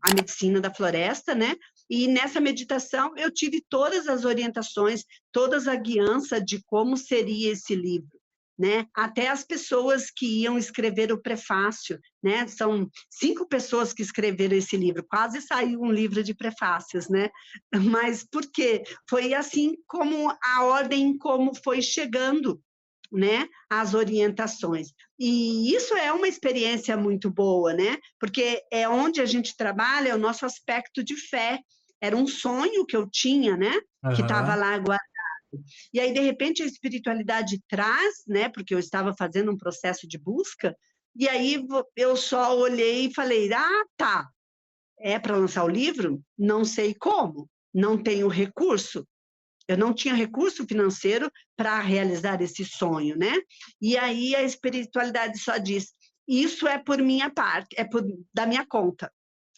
a medicina da floresta, né? E nessa meditação eu tive todas as orientações, todas a guiança de como seria esse livro, né? Até as pessoas que iam escrever o prefácio, né? São 5 pessoas que escreveram esse livro, quase saiu um livro de prefácios, né? Mas por quê? Foi assim como a ordem como foi chegando, né, as orientações. E isso é uma experiência muito boa, né? Porque é onde a gente trabalha, é o nosso aspecto de fé. Era um sonho que eu tinha, né? Que estava Aham. lá guardado. E aí, de repente, a espiritualidade traz, né? Porque eu estava fazendo um processo de busca, e aí eu só olhei e falei: ah, tá, é para lançar o livro? Não sei como, não tenho recurso. Eu não tinha recurso financeiro para realizar esse sonho, né? E aí a espiritualidade só diz: isso é por minha parte, da minha conta.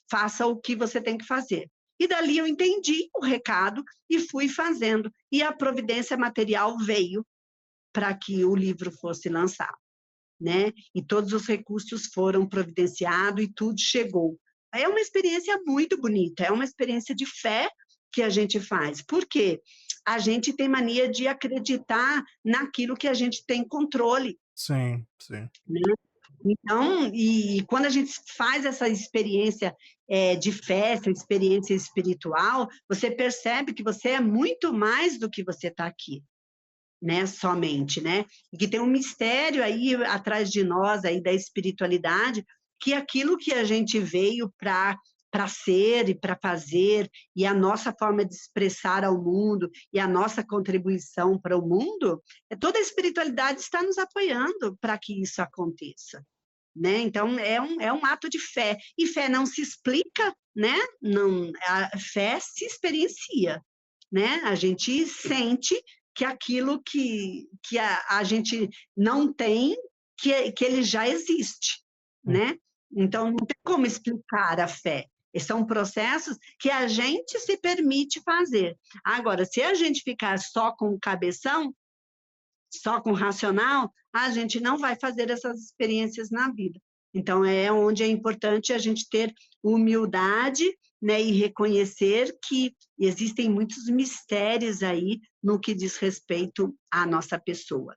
Faça o que você tem que fazer. E dali eu entendi o recado e fui fazendo. E a providência material veio para que o livro fosse lançado, né? E todos os recursos foram providenciados e tudo chegou. É uma experiência muito bonita, é uma experiência de fé que a gente faz. Por quê? A gente tem mania de acreditar naquilo que a gente tem controle, Sim, sim. né? Então, e quando a gente faz essa experiência de fé, essa experiência espiritual, você percebe que você é muito mais do que você está aqui, né, somente, né? E que tem um mistério aí atrás de nós, aí da espiritualidade, que aquilo que a gente veio para ser e para fazer, e a nossa forma de expressar ao mundo, e a nossa contribuição para o mundo, toda a espiritualidade está nos apoiando para que isso aconteça, né? Então, é um ato de fé. E fé não se explica, né? Não, a fé se experiencia, né? A gente sente que aquilo que a gente não tem, que ele já existe, Sim. né? Então, não tem como explicar a fé. São processos que a gente se permite fazer. Agora, se a gente ficar só com o cabeção, só com racional, a gente não vai fazer essas experiências na vida. Então, é onde é importante a gente ter humildade, né, e reconhecer que existem muitos mistérios aí no que diz respeito à nossa pessoa.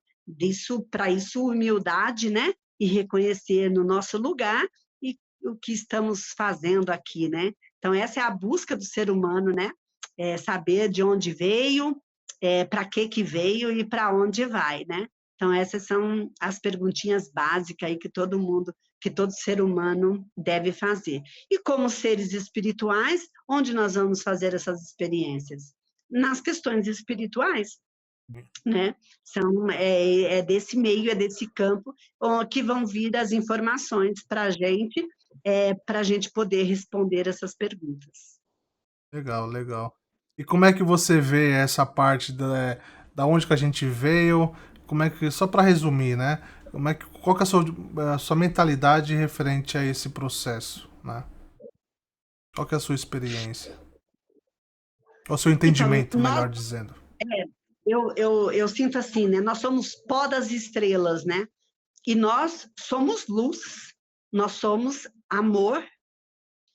Para isso, humildade, né, e reconhecer no nosso lugar e o que estamos fazendo aqui, né? Então, essa é a busca do ser humano, né? Saber de onde veio, para que veio e para onde vai, né? Então, essas são as perguntinhas básicas aí que todo ser humano deve fazer. E como seres espirituais, onde nós vamos fazer essas experiências? Nas questões espirituais, né? É desse meio, é desse campo que vão vir as informações para a gente poder responder essas perguntas. Legal, legal. E como é que você vê essa parte da onde que a gente veio? Como é que, só para resumir, né? Qual que é a sua mentalidade referente a esse processo, né? Qual que é a sua experiência? Qual é o seu Então, entendimento, melhor dizendo? eu sinto assim, né? Nós somos pó das estrelas, né? E nós somos luz, nós somos amor,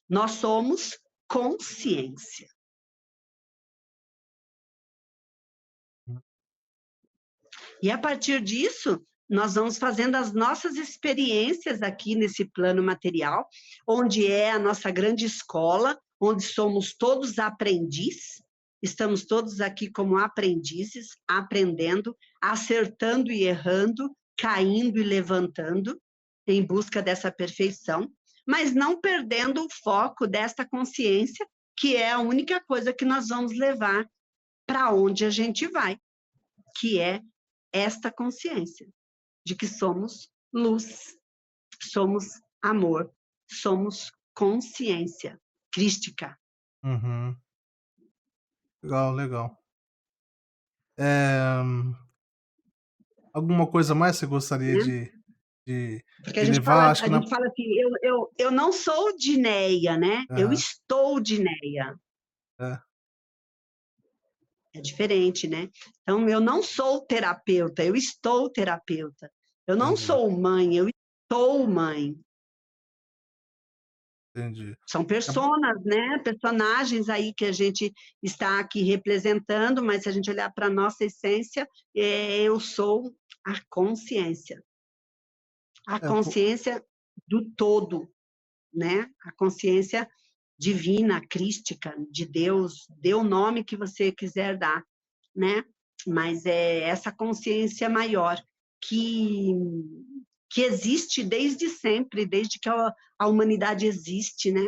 nós somos consciência. E a partir disso, nós vamos fazendo as nossas experiências aqui nesse plano material, onde é a nossa grande escola, onde somos todos aprendizes, estamos todos aqui como aprendizes, aprendendo, acertando e errando, caindo e levantando, em busca dessa perfeição, mas não perdendo o foco desta consciência, que é a única coisa que nós vamos levar para onde a gente vai, que é esta consciência. de que somos luz, somos amor, somos consciência crística. Uhum. Legal, legal. Eh, alguma coisa mais você gostaria Né? de, Porque de levar? Acho a que na. gente fala assim, eu não sou Dineia, né? Eu Aham, estou Dineia. é, É diferente, né? Então, eu não sou terapeuta, eu estou terapeuta. Eu não entendi, sou mãe, eu estou mãe. entendi. São É, personas, né? Personagens aí que a gente está aqui representando, mas se a gente olhar para a nossa essência, eu sou a consciência. A é, consciência do todo, né? A consciência divina, crística, de Deus, dê o nome que você quiser dar, né? Mas é essa consciência maior que que existe desde sempre, desde que a humanidade existe, né?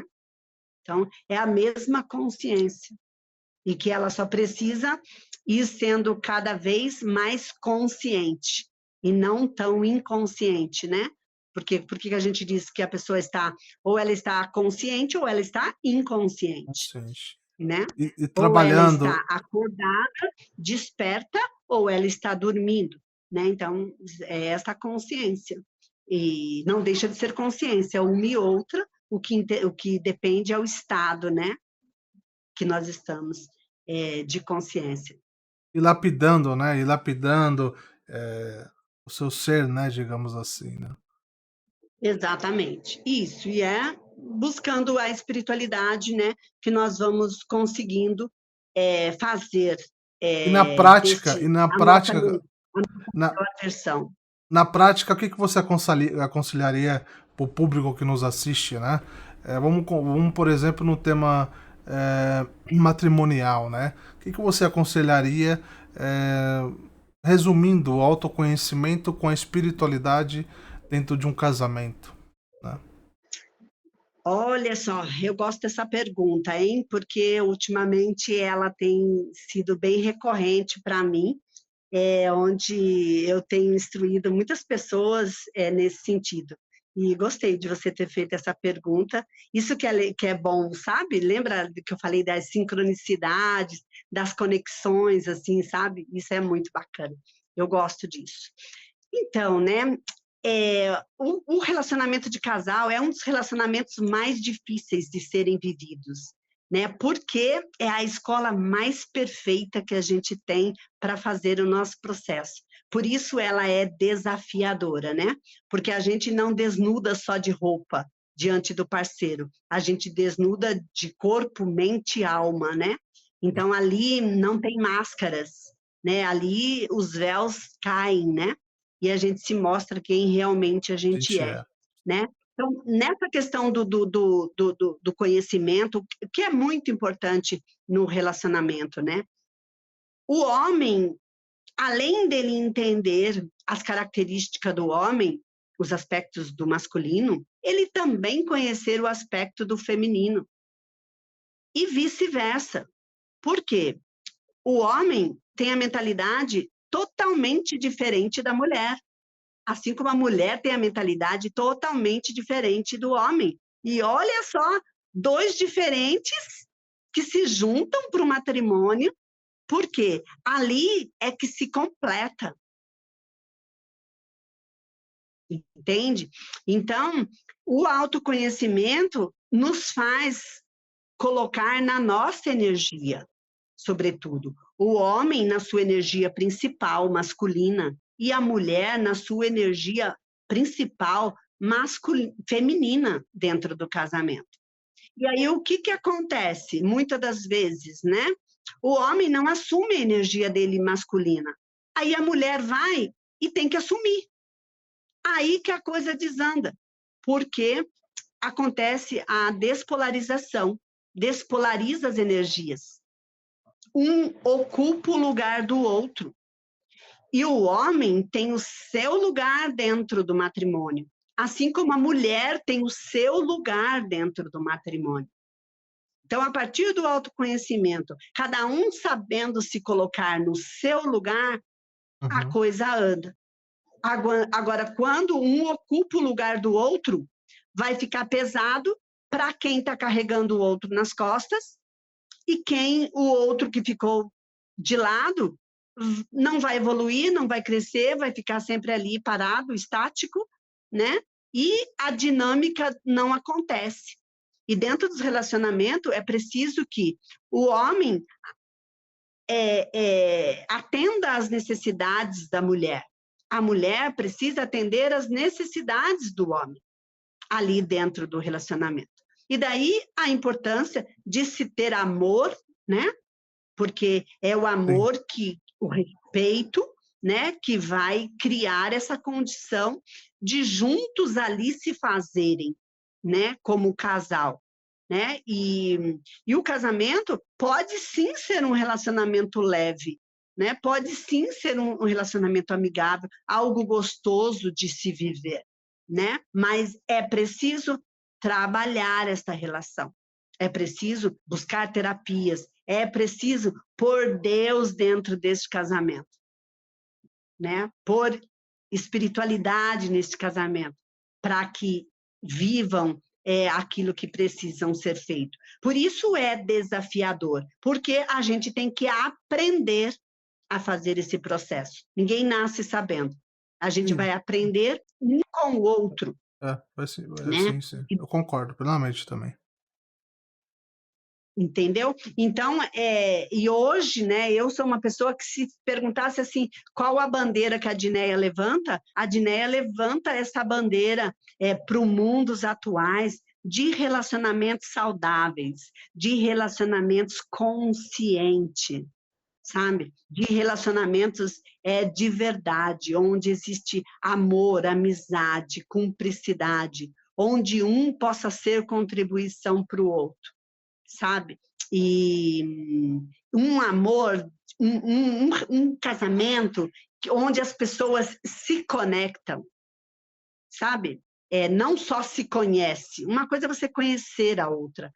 Então, é a mesma consciência e que ela só precisa ir sendo cada vez mais consciente e não tão inconsciente, né? Por que a gente diz que a pessoa está, ou ela está consciente ou ela está inconsciente, consciente. né? E Ou ela está trabalhando, acordada, desperta, ou ela está dormindo, né? Então, é essa consciência. E não deixa de ser consciência, uma e outra, o que depende é o estado, né? Que nós estamos de consciência. e lapidando, né? E lapidando o seu ser, né? Digamos assim, né? Exatamente. Isso, e é buscando a espiritualidade, né, que nós vamos conseguindo fazer E deste na a nossa prática, na, melhor versão. na prática, o que que você aconselharia para o público que nos assiste, né? Vamos, por exemplo, no tema matrimonial, né? O que que você aconselharia, resumindo, o autoconhecimento com a espiritualidade dentro de um casamento, né? Olha só, eu gosto dessa pergunta, hein? Porque ultimamente ela tem sido bem recorrente para mim, onde eu tenho instruído muitas pessoas nesse sentido. E gostei de você ter feito essa pergunta. Isso que é bom, sabe? Lembra do que eu falei das sincronicidades, das conexões, assim, sabe? Isso é muito bacana. Eu gosto disso. Então, né? O relacionamento de casal é um dos relacionamentos mais difíceis de serem vividos, né? Porque é a escola mais perfeita que a gente tem para fazer o nosso processo. Por isso ela é desafiadora, né? Porque a gente não desnuda só de roupa diante do parceiro, a gente desnuda de corpo, mente e alma, né? Então ali não tem máscaras, né? Ali os véus caem, né? E a gente se mostra quem realmente a A gente gente é, é. né? Então, nessa questão do conhecimento, o que é muito importante no relacionamento, né? O homem, além dele entender as características do homem, os aspectos do masculino, ele também conhecer o aspecto do feminino e vice-versa. Por quê? O homem tem a mentalidade totalmente diferente da mulher, assim como a mulher tem a mentalidade totalmente diferente do homem. E olha só, dois diferentes que se juntam para o matrimônio, porque ali é que se completa, entende? Então, o autoconhecimento nos faz colocar na nossa energia, sobretudo. O homem na sua energia principal, masculina, e a mulher na sua energia principal, feminina, dentro do casamento. E aí, o que que acontece? Muitas das vezes, né? O homem não assume a energia dele masculina. Aí a mulher vai e tem que assumir. Aí que a coisa desanda, porque acontece a despolarização, despolariza as energias. Um ocupa o lugar do outro. E o homem tem o seu lugar dentro do matrimônio, assim como a mulher tem o seu lugar dentro do matrimônio. Então, a partir do autoconhecimento, cada um sabendo se colocar no seu lugar, a Uhum. coisa anda. Agora, quando um ocupa o lugar do outro, vai ficar pesado para quem está carregando o outro nas costas, e o outro que ficou de lado não vai evoluir, não vai crescer, vai ficar sempre ali parado, estático, né? E a dinâmica não acontece. E dentro dos relacionamentos é preciso que o homem atenda às necessidades da mulher. A mulher precisa atender às necessidades do homem ali dentro do relacionamento. E daí a importância de se ter amor, né? Porque é o amor o respeito, né? Que vai criar essa condição de juntos ali se fazerem, né? Como casal, né? E o casamento pode sim ser um relacionamento leve, né? Pode sim ser um relacionamento amigável, algo gostoso de se viver, né? Mas é preciso trabalhar esta relação. É preciso buscar terapias, é preciso pôr Deus dentro deste casamento, né? Pôr espiritualidade neste casamento, para que vivam aquilo que precisam ser feito. Por isso é desafiador, porque a gente tem que aprender a fazer esse processo. Ninguém nasce sabendo. A gente vai aprender um com o outro. Vai ser, né? Sim. Eu concordo plenamente também. Entendeu? Então, e hoje, né, eu sou uma pessoa que, se perguntasse assim, qual a bandeira que a Dinéia levanta essa bandeira para os mundos atuais de relacionamentos saudáveis, de relacionamentos conscientes, sabe? De relacionamentos de verdade, onde existe amor, amizade, cumplicidade, onde um possa ser contribuição para o outro, sabe? E um amor, um casamento onde as pessoas se conectam, sabe? Não só se conhece. Uma coisa é você conhecer a outra,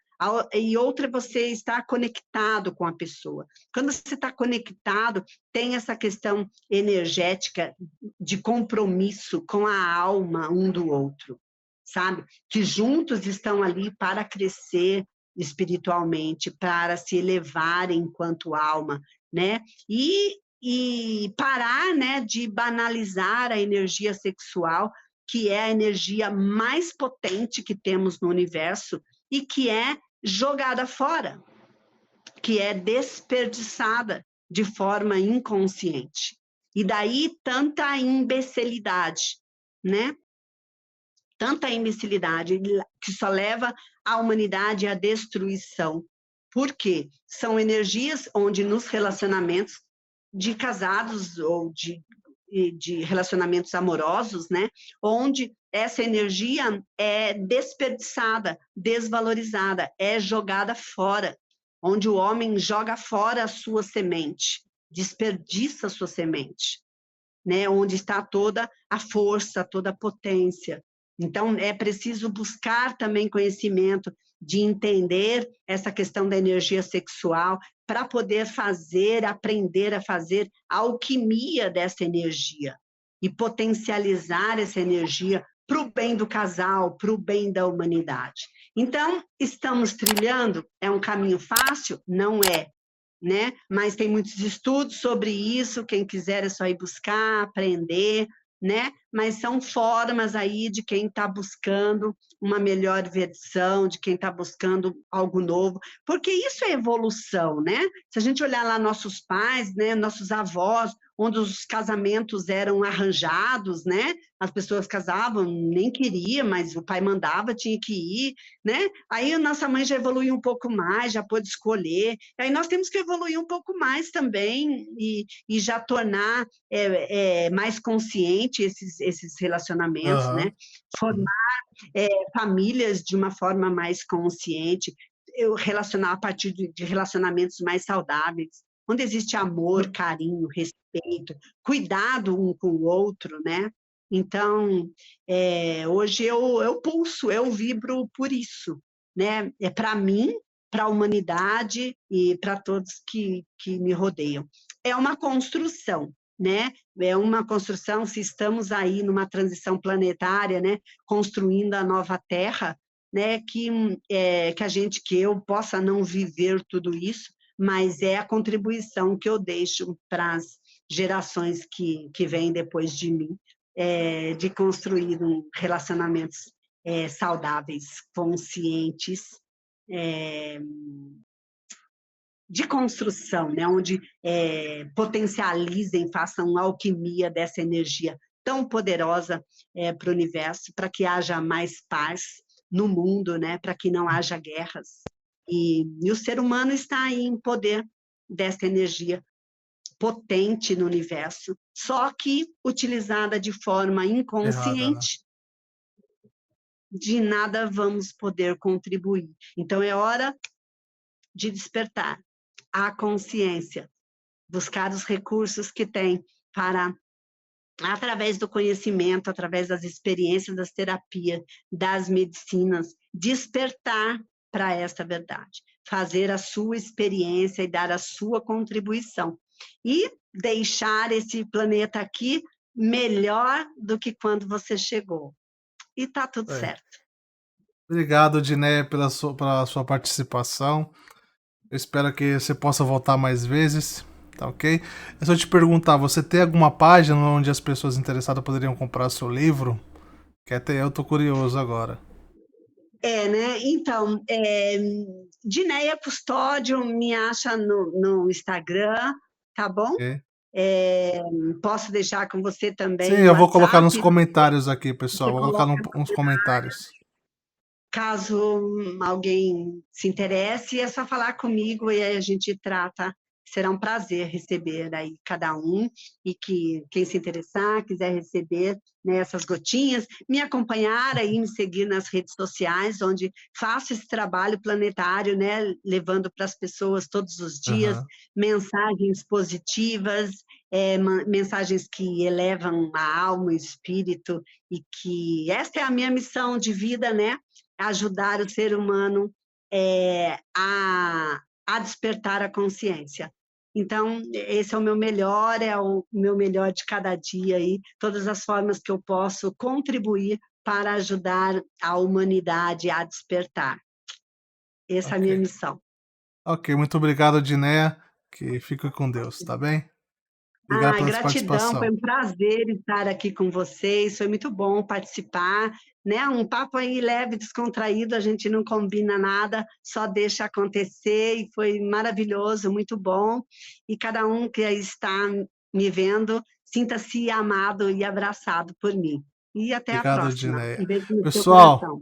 e outra é você estar conectado com a pessoa. Quando você está conectado, tem essa questão energética de compromisso com a alma um do outro, sabe? Que juntos estão ali para crescer espiritualmente, para se elevar enquanto alma, né? E parar, né, de banalizar a energia sexual, que é a energia mais potente que temos no universo e que é jogada fora, que é desperdiçada de forma inconsciente. E daí tanta imbecilidade, né? Tanta imbecilidade que só leva a humanidade à destruição. Por quê? São energias onde nos relacionamentos de casados ou de relacionamentos amorosos, né? Onde essa energia é desperdiçada, desvalorizada, é jogada fora, onde o homem joga fora a sua semente, desperdiça a sua semente, né? Onde está toda a força, toda a potência. Então, é preciso buscar também conhecimento de entender essa questão da energia sexual para poder aprender a fazer a alquimia dessa energia e potencializar essa energia para o bem do casal, para o bem da humanidade. Então, estamos trilhando, é um caminho fácil? Não é, né? Mas tem muitos estudos sobre isso, quem quiser é só ir buscar, aprender, né? Mas são formas aí de quem está buscando uma melhor versão, de quem está buscando algo novo, porque isso é evolução, né? Se a gente olhar lá nossos pais, né, nossos avós, onde os casamentos eram arranjados, né? As pessoas casavam, nem queria, mas o pai mandava, tinha que ir, né? Aí a nossa mãe já evoluiu um pouco mais, já pôde escolher. Aí nós temos que evoluir um pouco mais também e já tornar mais consciente esses relacionamentos, né? Formar famílias de uma forma mais consciente, relacionar a partir de relacionamentos mais saudáveis, onde existe amor, carinho, respeito, cuidado um com o outro, né? Então, hoje eu pulso, eu vibro por isso, né? É para mim, para a humanidade e para todos que me rodeiam. É uma construção, né? É uma construção, se estamos aí numa transição planetária, né? Construindo a nova Terra, né? Que eu possa não viver tudo isso, mas é a contribuição que eu deixo para as gerações que vêm depois de mim, de construir relacionamentos saudáveis, conscientes, é, de construção, né? Onde potencializem, façam alquimia dessa energia tão poderosa para o universo, para que haja mais paz no mundo, né? Para que não haja guerras. E o ser humano está aí em poder dessa energia potente no universo, só que utilizada de forma Errada, né? inconsciente, de nada vamos poder contribuir. Então é hora de despertar a consciência, buscar os recursos que tem para, através do conhecimento, através das experiências, das terapias, das medicinas, despertar para esta verdade, fazer a sua experiência e dar a sua contribuição. E deixar esse planeta aqui melhor do que quando você chegou. E está tudo É. certo. Obrigado, Diné, pela sua participação. Eu espero que você possa voltar mais vezes, tá ok? É só te perguntar, você tem alguma página onde as pessoas interessadas poderiam comprar seu livro? Que até eu tô curioso agora. Né? Então, Dineia Custódio me acha no Instagram, tá bom? Ok? Posso deixar com você Sim, também o eu vou colocar WhatsApp, nos comentários aqui, você pessoal. Vou colocar coloca nos comentários. caso alguém se interesse, é só falar comigo e aí a gente trata. Será um prazer receber aí cada um e que quem se interessar, quiser receber, né, essas gotinhas, me acompanhar aí, me seguir nas redes sociais, onde faço esse trabalho planetário, né, levando para as pessoas todos os dias Aham. mensagens positivas, mensagens que elevam a alma, o espírito, e que esta é a minha missão de vida, né? Ajudar o ser humano a despertar a consciência. Então, esse é o meu melhor de cada dia aí, todas as formas que eu posso contribuir para ajudar a humanidade a despertar. Essa é a Ok. minha missão. Ok, muito obrigado, Diné. Que fique com Deus, tá bem? Obrigado pela sua Gratidão, foi participação. um prazer estar aqui com vocês, foi muito bom participar, né? Um papo aí leve, descontraído, a gente não combina nada, só deixa acontecer e foi maravilhoso, muito bom. E cada um que está me vendo, sinta-se amado e abraçado por mim. E até a Obrigado, próxima. Diné. Um beijo no seu Pessoal, coração.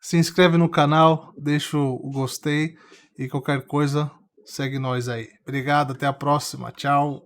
se inscreve no canal, deixa o gostei e qualquer coisa, segue nós aí. Obrigado, até a próxima. Tchau.